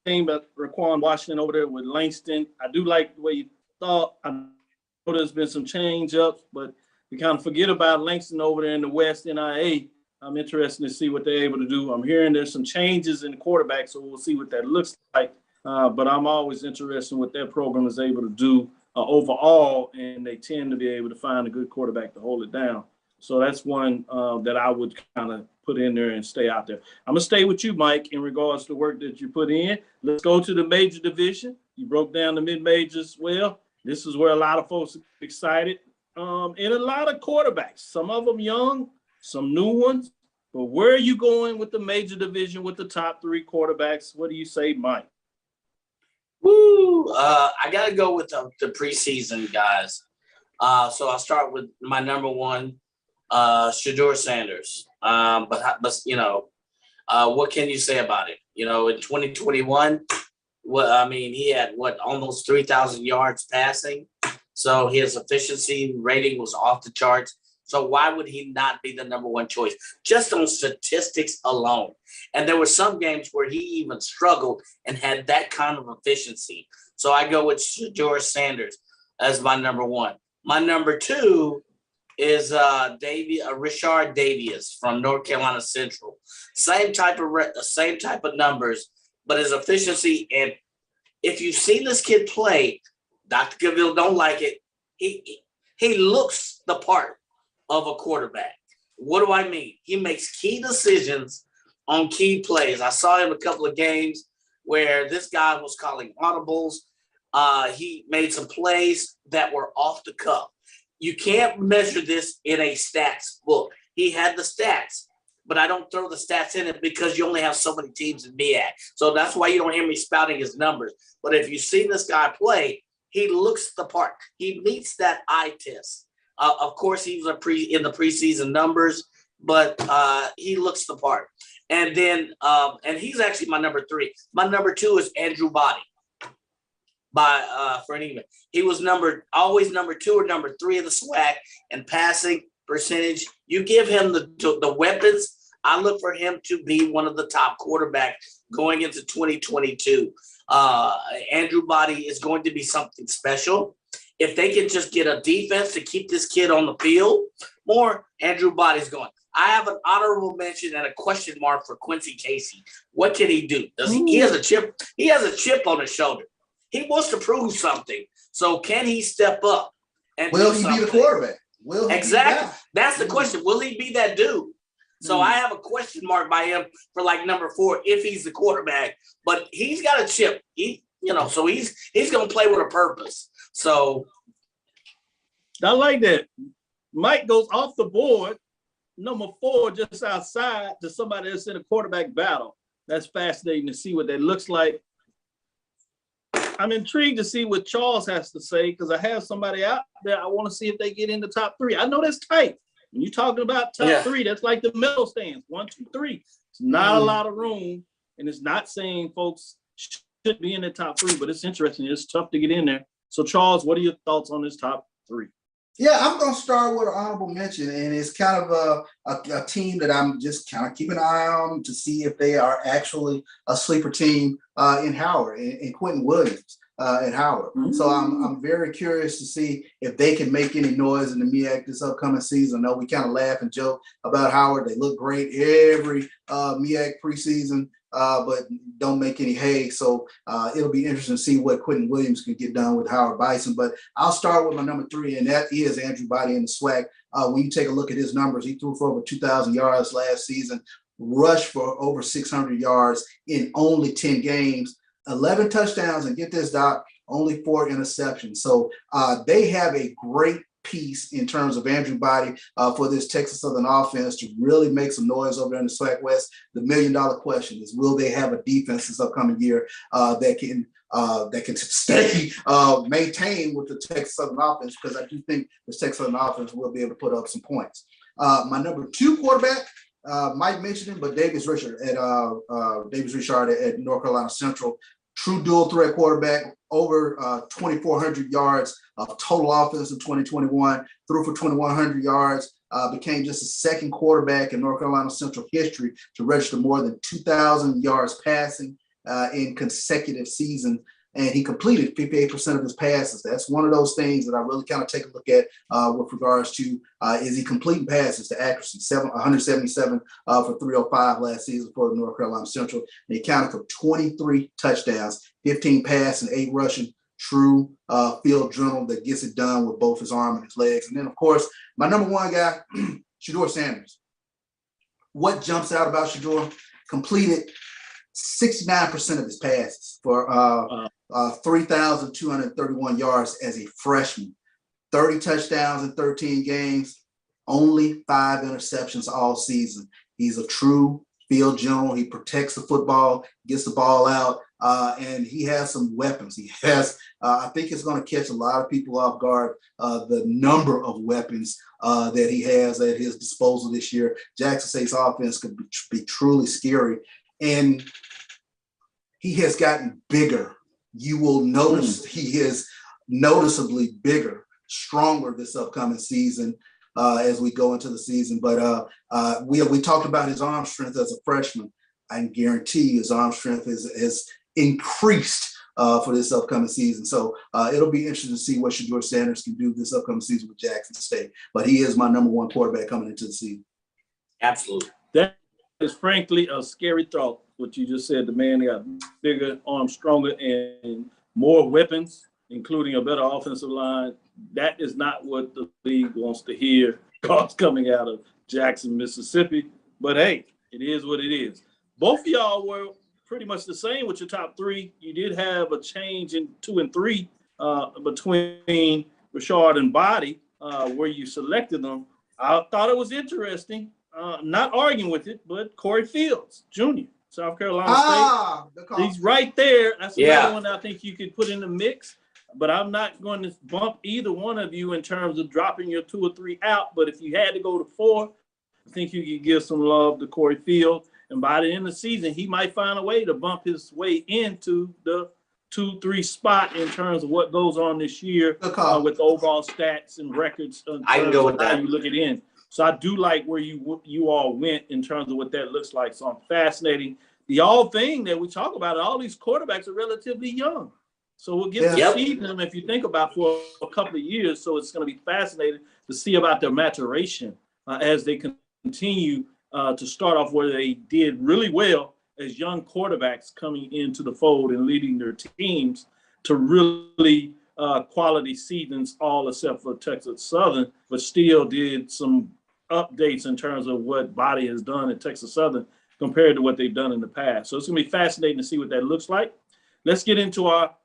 about Raquan Washington over there with Langston. I do like the way you thought. I know there's been some change-ups, but we kind of forget about Langston over there in the West NIA. I'm interested to see what they're able to do. I'm hearing there's some changes in the quarterback, so we'll see what that looks like. But I'm always interested in what that program is able to do overall, and they tend to be able to find a good quarterback to hold it down. So that's one that I would kind of put in there and stay out there. I'm going to stay with you, Mike, in regards to the work that you put in. Let's go to the major division. You broke down the mid-majors well. This is where a lot of folks are excited. And a lot of quarterbacks, some of them young, some new ones. But where are you going with the major division with the top 3 quarterbacks? What do you say, Mike? Woo! I got to go with the preseason guys. So I'll start with my number 1, Shedeur Sanders. But you know, what can you say about it? You know, in 2021, he had almost 3,000 yards passing. So his efficiency rating was off the charts. So why would he not be the number 1 choice? Just on statistics alone. And there were some games where he even struggled and had that kind of efficiency. So I go with Shedeur Sanders as my number 1. My number 2 is Rashard Davies from North Carolina Central. Same type of numbers, but his efficiency, and if you've seen this kid play, Dr. Cavill don't like it. He looks the part of a quarterback. What do I mean? He makes key decisions on key plays. I saw him a couple of games where this guy was calling audibles. He made some plays that were off the cuff. You can't measure this in a stats book. He had the stats, but I don't throw the stats in it because you only have so many teams in MEAC. So that's why you don't hear me spouting his numbers. But if you've seen this guy play, he looks the part. He meets that eye test. Of course, he was in the preseason numbers, but he looks the part. And then, and he's actually my number 3. My number 2 is Andrew Body by Fred Eman. He was always number 2 or number 3 in the SWAC and passing percentage. You give him the weapons. I look for him to be one of the top quarterbacks going into 2022. Andrew Body is going to be something special. If they can just get a defense to keep this kid on the field more, Andrew Body's going. I have an honorable mention and a question mark for Quincy Casey. What can he do? He has a chip? He has a chip on his shoulder. He wants to prove something. So can he step up? And will he be the quarterback? Will he exactly. That's the question. Will he be that dude? So I have a question mark by him for like number 4 if he's the quarterback. But he's got a chip. So he's going to play with a purpose. So I like that. Mike goes off the board, number 4, just outside to somebody that's in a quarterback battle. That's fascinating to see what that looks like. I'm intrigued to see what Charles has to say because I have somebody out there. I want to see if they get in the top 3. I know that's tight. When you're talking about top 3, that's like the middle stands. 1, 2, 3. It's not a lot of room, and it's not saying folks should be in the top 3, but it's interesting. It's tough to get in there. So, Charles, what are your thoughts on this top 3? Yeah, I'm going to start with an honorable mention, and it's kind of a team that I'm just kind of keeping an eye on to see if they are actually a sleeper team in Howard, in Quentin Williams at Howard. So I'm very curious to see if they can make any noise in the MEAC this upcoming season. I know we kind of laugh and joke about Howard. They look great every MEAC preseason. But don't make any hay. So it'll be interesting to see what Quentin Williams can get done with Howard Bison. But I'll start with my number 3, and that is Andrew Body in the SWAC. When you take a look at his numbers, he threw for over 2,000 yards last season, rushed for over 600 yards in only 10 games, 11 touchdowns, and get this, Doc, only 4 interceptions. So they have a great piece in terms of Andrew Body for this Texas Southern offense to really make some noise over there in the SWAC West. The $1 million question is, will they have a defense this upcoming year that can stay maintain with the Texas Southern offense? Because I do think the Texas Southern offense will be able to put up some points. My number 2 quarterback, Mike mentioned him, but Davis Richard at North Carolina Central. True dual threat quarterback, over 2,400 yards of total offense in 2021, threw for 2,100 yards, became just the 2nd quarterback in North Carolina Central history to register more than 2,000 yards passing in consecutive seasons. And he completed 58% of his passes. That's one of those things that I really kind of take a look at with regards to is he completing passes to accuracy, 177 for 305 last season for the North Carolina Central. And he accounted for 23 touchdowns, 15 passing, 8 rushing. True field journal that gets it done with both his arm and his legs. And then, of course, my number 1 guy, Shedeur Sanders. What jumps out about Shedeur? Completed 69% of his passes for 3,231 yards as a freshman, 30 touchdowns in 13 games, only 5 interceptions all season. He's a true field general. He protects the football, gets the ball out, and he has some weapons. He has, I think it's going to catch a lot of people off guard, the number of weapons that he has at his disposal this year. Jackson State's offense could be truly scary. And he has gotten bigger. You will notice he is noticeably bigger, stronger this upcoming season as we go into the season. But we talked about his arm strength as a freshman. I can guarantee his arm strength has increased for this upcoming season. So it'll be interesting to see what Shedeur Sanders can do this upcoming season with Jackson State. But he is my number one quarterback coming into the season. Absolutely. That is frankly a scary thought, what you just said. The man got bigger, arms stronger, and more weapons, including a better offensive line. That is not what the league wants to hear coming out of Jackson, Mississippi. But hey, it is what it is. Both of y'all were pretty much the same with your top three. You did have a change in 2 and 3 between Rashard and Body, where you selected them. I thought it was interesting. Not arguing with it, but Corey Fields, Jr., South Carolina State. He's right there. That's another one I think you could put in the mix. But I'm not going to bump either one of you in terms of dropping your 2 or 3 out. But if you had to go to 4, I think you could give some love to Corey Fields. And by the end of the season, he might find a way to bump his way into the 2-3 spot in terms of what goes on this year with overall stats and records. I can go with that. You look at in. So I do like where you all went in terms of what that looks like. So I'm fascinating. The all thing that we talk about, all these quarterbacks are relatively young. So we'll get to see them, if you think about, for a couple of years. So it's going to be fascinating to see about their maturation as they continue to start off where they did really well as young quarterbacks coming into the fold and leading their teams to really quality seasons, all except for Texas Southern, but still did some updates in terms of what Body has done at Texas Southern compared to what they've done in the past. So it's going to be fascinating to see what that looks like. Let's get into our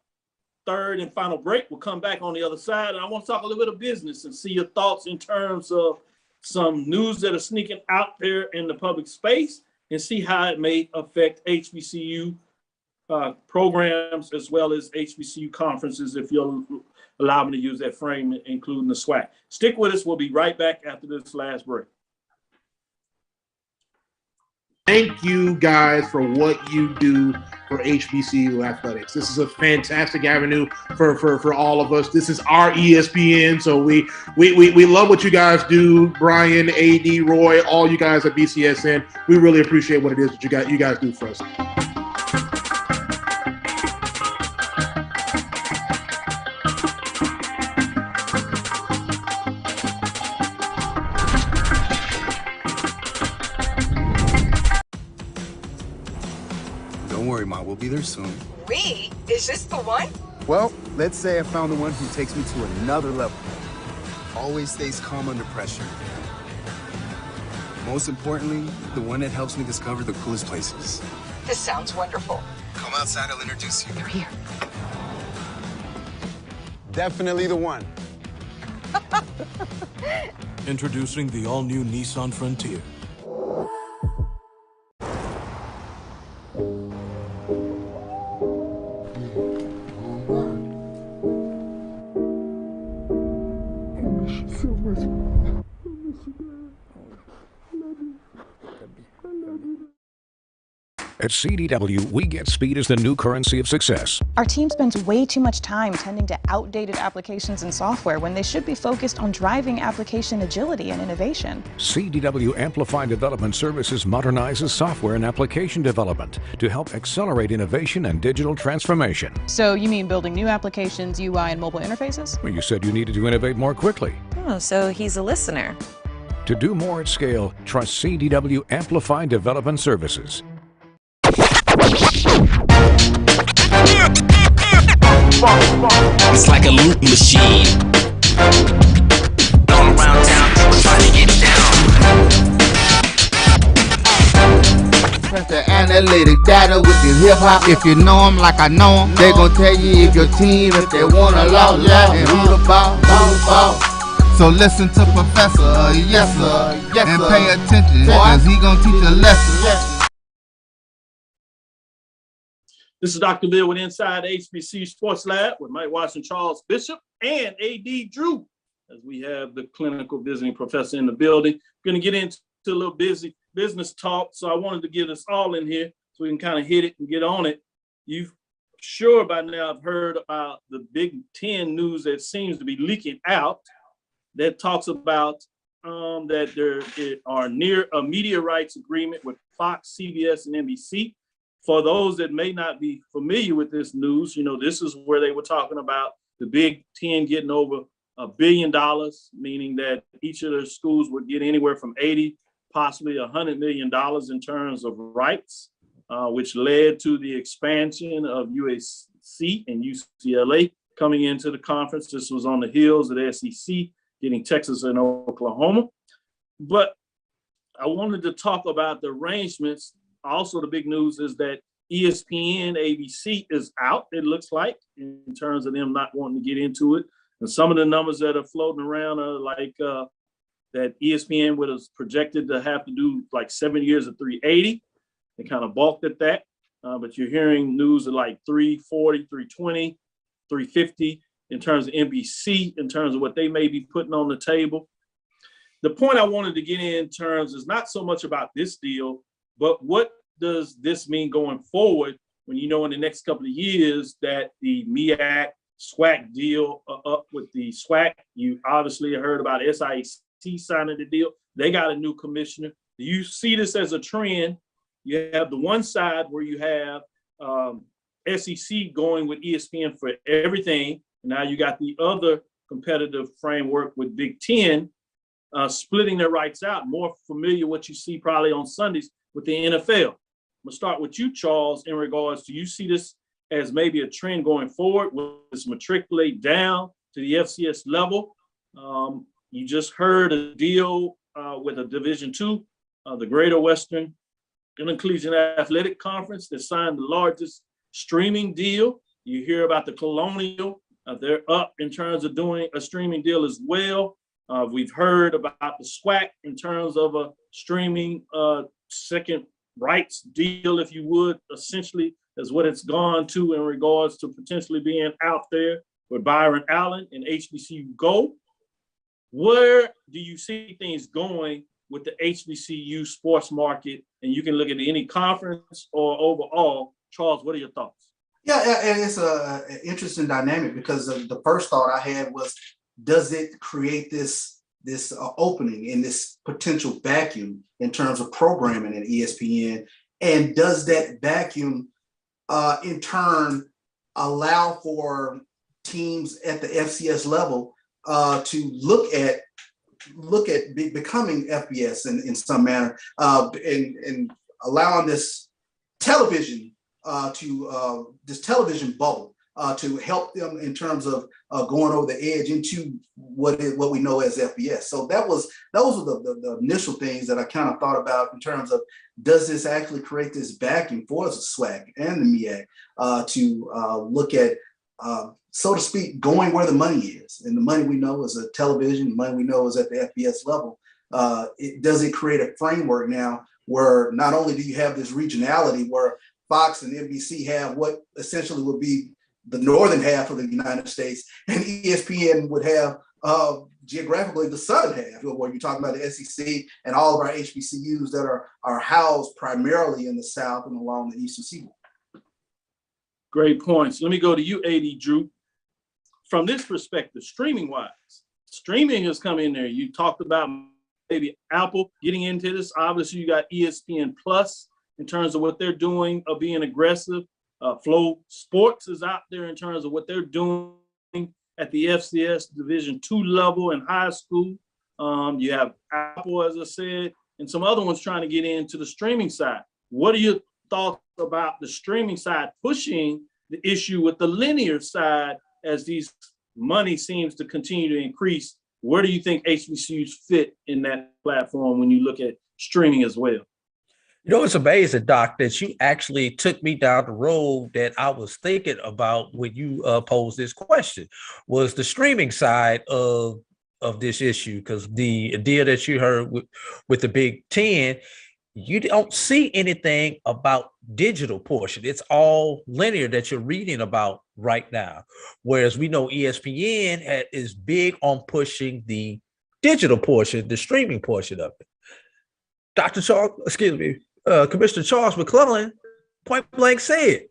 third and final break. We'll come back on the other side, and I want to talk a little bit of business and see your thoughts in terms of some news that are sneaking out there in the public space and see how it may affect HBCU programs as well as HBCU conferences, if you'll allow me to use that frame, including the SWAC. Stick with us. We'll be right back after this last break. Thank you guys for what you do for HBCU athletics. This is a fantastic avenue for all of us. This is our ESPN, so we love what you guys do. Brian, AD, Roy, all you guys at BCSN. We really appreciate what it is that you guys do for us. We'll be there soon. We? Is this the one? Well, let's say I found the one who takes me to another level. Always stays calm under pressure. Most importantly, the one that helps me discover the coolest places. This sounds wonderful. Come outside, I'll introduce you. They're here. Definitely the one. Introducing the all-new Nissan Frontier. At CDW, we get speed as the new currency of success. Our team spends way too much time tending to outdated applications and software when they should be focused on driving application agility and innovation. CDW Amplify Development Services modernizes software and application development to help accelerate innovation and digital transformation. So you mean building new applications, UI, and mobile interfaces? Well, you said you needed to innovate more quickly. Oh, so he's a listener. To do more at scale, trust CDW Amplify Development Services. It's like a loop machine. All around town, people trying to get down. The analytic data with the hip hop. If you know them like I know them, they gon' tell you if your team, if they wanna lose, and who the ball. So listen to Professor, yes sir, and pay attention, cause he gonna teach a lesson. This is Dr. Bill with Inside HBCU Sports Lab with Mike Washington, Charles Bishop, and AD Drew, as we have the clinical visiting professor in the building. We're going to get into a little business talk, so I wanted to get us all in here so we can kind of hit it and get on it. You've sure by now have heard about the Big Ten news that seems to be leaking out that talks about that there are near a media rights agreement with Fox, CBS, and NBC. For those that may not be familiar with this news, you know, this is where they were talking about the Big Ten getting over $1 billion, meaning that each of their schools would get anywhere from 80, possibly $100 million in terms of rights, which led to the expansion of USC and UCLA coming into the conference. This was on the heels of the SEC getting Texas and Oklahoma. But I wanted to talk about the arrangements. Also, the big news is that ESPN, ABC is out, it looks like, in terms of them not wanting to get into it. And some of the numbers that are floating around are like that ESPN was projected to have to do like 7 years of 380. They kind of balked at that. But you're hearing news of like 340, 320, 350 in terms of NBC, in terms of what they may be putting on the table. The point I wanted to get in terms is not so much about this deal, but what does this mean going forward when you know in the next couple of years that the MEAC SWAC deal up with the SWAC, you obviously heard about SIAC signing the deal. They got a new commissioner. Do you see this as a trend? You have the one side where you have SEC going with ESPN for everything. Now you got the other competitive framework with Big Ten splitting their rights out. More familiar what you see probably on Sundays with the NFL. I'm gonna start with you, Charles, in regards to, you see this as maybe a trend going forward? Will this matriculate down to the FCS level? You just heard a deal with a Division II, the Greater Western Intercollegiate Athletic Conference that signed the largest streaming deal. You hear about the Colonial, they're up in terms of doing a streaming deal as well. We've heard about the SWAC in terms of a streaming second rights deal, if you would, essentially is what it's gone to in regards to potentially being out there with Byron Allen and HBCU Go. Where do you see things going with the HBCU sports market? And you can look at any conference or overall. Charles, what are your thoughts? Yeah, and it's an interesting dynamic because the first thought I had was, does it create this opening in this potential vacuum in terms of programming at ESPN? And does that vacuum in turn allow for teams at the FCS level to look at becoming FBS in some manner, and allowing this television this television bubble to help them in terms of going over the edge into what we know as FBS. So those were the initial things that I kind of thought about in terms of, does this actually create this vacuum for the SWAC and the MEAC to look at, so to speak, going where the money is. And the money we know is a television, the money we know is at the FBS level. Does it create a framework now where not only do you have this regionality where Fox and NBC have what essentially would be the northern half of the United States, and ESPN would have geographically the southern half, where you're talking about the SEC and all of our HBCUs that are housed primarily in the South and along the Eastern Seaboard. Great points. Let me go to you, AD Drew. From this perspective, streaming-wise, streaming has come in there. You talked about maybe Apple getting into this. Obviously, you got ESPN Plus in terms of what they're doing of being aggressive. Flow Sports is out there in terms of what they're doing at the FCS Division II level in high school. You have Apple, as I said, and some other ones trying to get into the streaming side. What are your thoughts about the streaming side pushing the issue with the linear side as these money seems to continue to increase? Where do you think HBCUs fit in that platform when you look at streaming as well? You know, it's amazing, Doc, that you actually took me down the road that I was thinking about when you posed this question, was the streaming side of of this issue, because the deal that you heard with the Big Ten, you don't see anything about digital portion. It's all linear that you're reading about right now. Whereas we know ESPN is big on pushing the digital portion, the streaming portion of it. Commissioner Charles McClellan point blank said,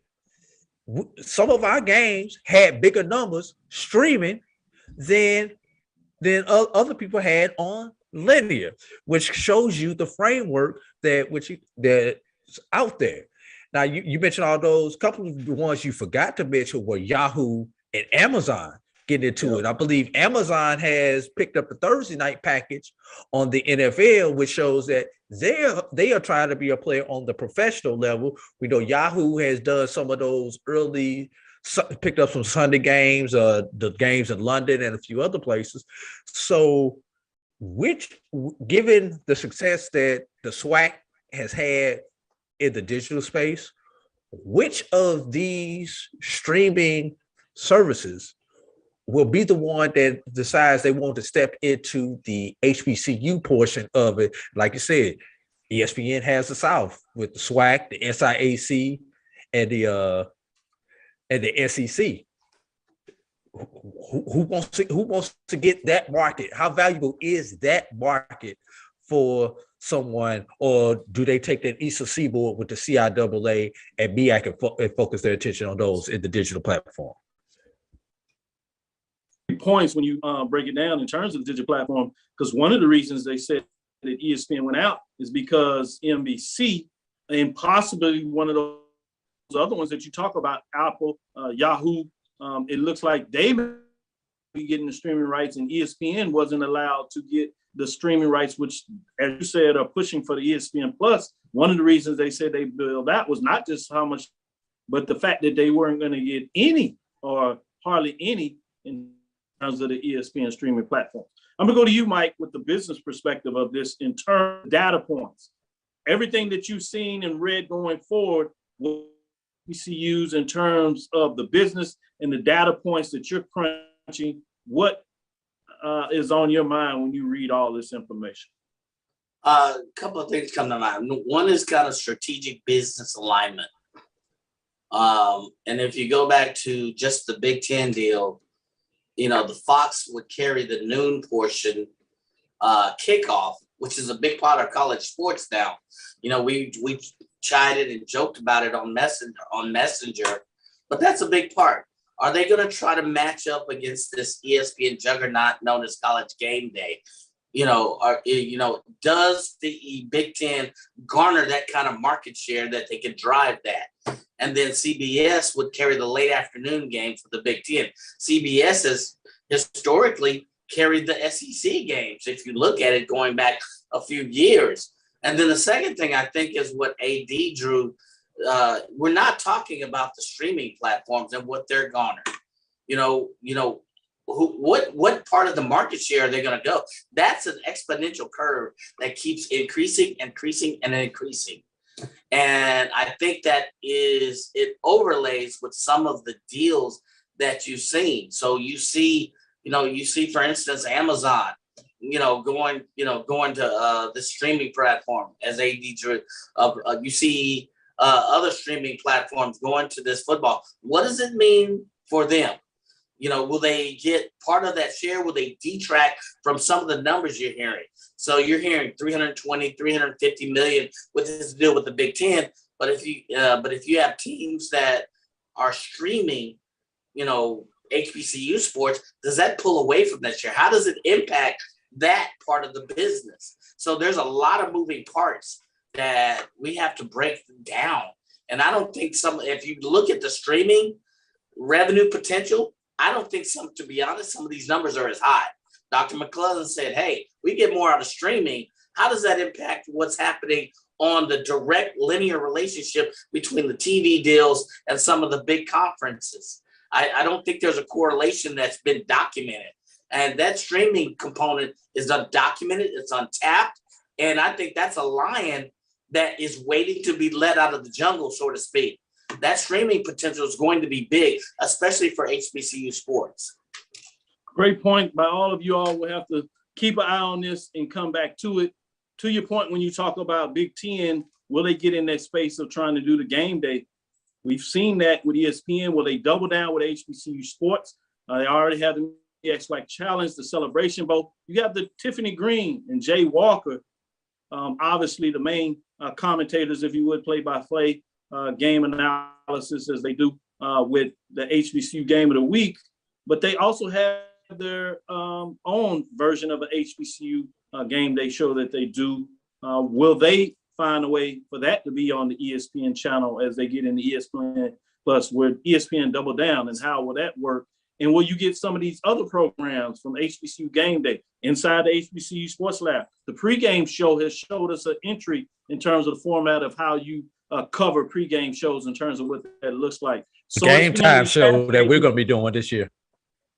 some of our games had bigger numbers streaming than other people had on linear, which shows you the framework that's out there. Now, you mentioned all those. Couple of the ones you forgot to mention were Yahoo and Amazon getting into it. I believe Amazon has picked up the Thursday night package on the NFL, which shows that they are trying to be a player on the professional level. We know Yahoo has done some of those early, picked up some Sunday games, the games in London and a few other places. So, given the success that the SWAC has had in the digital space, which of these streaming services will be the one that decides they want to step into the HBCU portion of it? Like you said, ESPN has the South with the SWAC, the SIAC, and the SEC. Who wants to get that market? How valuable is that market for someone, or do they take that Eastern Seaboard with the CIAA and MEAC and focus their attention on those in the digital platform? Points when you break it down in terms of the digital platform, because one of the reasons they said that ESPN went out is because NBC and possibly one of those other ones that you talk about, Apple, Yahoo, it looks like they may be getting the streaming rights, and ESPN wasn't allowed to get the streaming rights, which, as you said, are pushing for the ESPN Plus. One of the reasons they said they built that was not just how much, but the fact that they weren't going to get any or hardly any in terms of the ESPN streaming platform. I'm going to go to you, Mike, with the business perspective of this in terms of data points. Everything that you've seen and read going forward, what we see used in terms of the business and the data points that you're crunching, what is on your mind when you read all this information? A couple of things come to mind. One is kind of strategic business alignment. And if you go back to just the Big Ten deal, the Fox would carry the noon portion kickoff, which is a big part of college sports now. We chided and joked about it on Messenger, but that's a big part. Are they going to try to match up against this ESPN juggernaut known as College Game Day? Does the Big Ten garner that kind of market share that they can drive that? And then CBS would carry the late afternoon game for the Big Ten. CBS has historically carried the SEC games, if you look at it going back a few years. And then the second thing I think is what AD drew. We're not talking about the streaming platforms and what they're garnering. What part of the market share are they going to go? That's an exponential curve that keeps increasing. And I think that it overlays with some of the deals that you've seen. So you see, for instance, Amazon, going to the streaming platform as AD drew. You see other streaming platforms going to this football. What does it mean for them? Will they get part of that share? Will they detract from some of the numbers you're hearing? So you're hearing 320, 350 million with this deal with the Big Ten. But if you have teams that are streaming, HBCU sports, does that pull away from that share? How does it impact that part of the business? So there's a lot of moving parts that we have to break down. And I don't think if you look at the streaming revenue potential, I don't think to be honest, some of these numbers are as high. Dr. McClellan said, hey, we get more out of streaming. How does that impact what's happening on the direct linear relationship between the TV deals and some of the big conferences? I don't think there's a correlation that's been documented. And that streaming component is undocumented, it's untapped. And I think that's a lion that is waiting to be let out of the jungle, so to speak. That streaming potential is going to be big, especially for HBCU sports. Great point by all of you all. We'll have to keep an eye on this and come back to it. To your point, when you talk about Big Ten, will they get in that space of trying to do the game day? We've seen that with ESPN. Will they double down with HBCU sports? They already have the X-Lac Challenge, the Celebration Bowl. You have the Tiffany Green and Jay Walker, obviously the main commentators, if you would, play-by-play game analysis as they do with the HBCU Game of the Week. But they also have their own version of an HBCU game day show that they do. Will they find a way for that to be on the ESPN channel as they get into ESPN Plus, where ESPN double down, and how will that work? And will you get some of these other programs from HBCU Game Day inside the HBCU Sports Lab? The pregame show has showed us an entry in terms of the format of how you cover pregame shows in terms of what that looks like. So Game time show that we're going to be doing this year.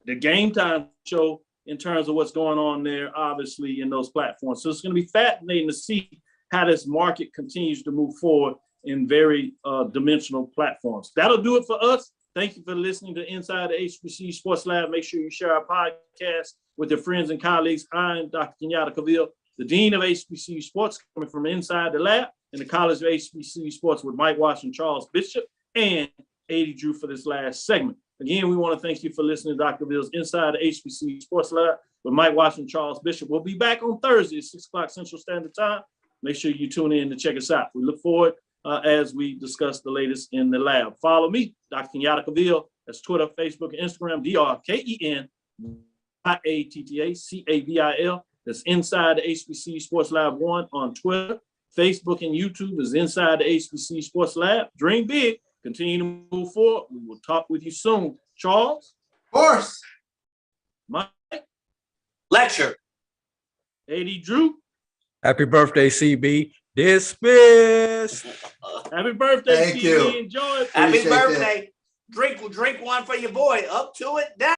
The Game Time show in terms of what's going on there, obviously, in those platforms. So it's going to be fascinating to see how this market continues to move forward in very dimensional platforms. That'll do it for us. Thank you for listening to Inside the HBCU Sports Lab. Make sure you share our podcast with your friends and colleagues. I'm Dr. Kenyatta Cavill, the Dean of HBCU Sports, coming from inside the lab in the College of HBCU Sports with Mike Washington, Charles Bishop, and A.D. Drew for this last segment. Again, we want to thank you for listening to Dr. Cavill's Inside the HBCU Sports Lab with Mike Washington, Charles Bishop. We'll be back on Thursday at 6 o'clock Central Standard Time. Make sure you tune in to check us out. We look forward as we discuss the latest in the lab. Follow me, Dr. Kenyatta Cavill. That's Twitter, Facebook, and Instagram, DrKenyattaCavil. That's Inside the HBCU Sports Lab 1 on Twitter. Facebook and YouTube is Inside the HBCU Sports Lab. Dream big. Continue to move forward. We will talk with you soon. Charles? Of course. Mike? Lecture. A.D. Drew? Happy birthday, CB. Dismissed. Happy birthday, Thank CB. you. Enjoy it. Happy birthday. Drink one for your boy. Up to it, down.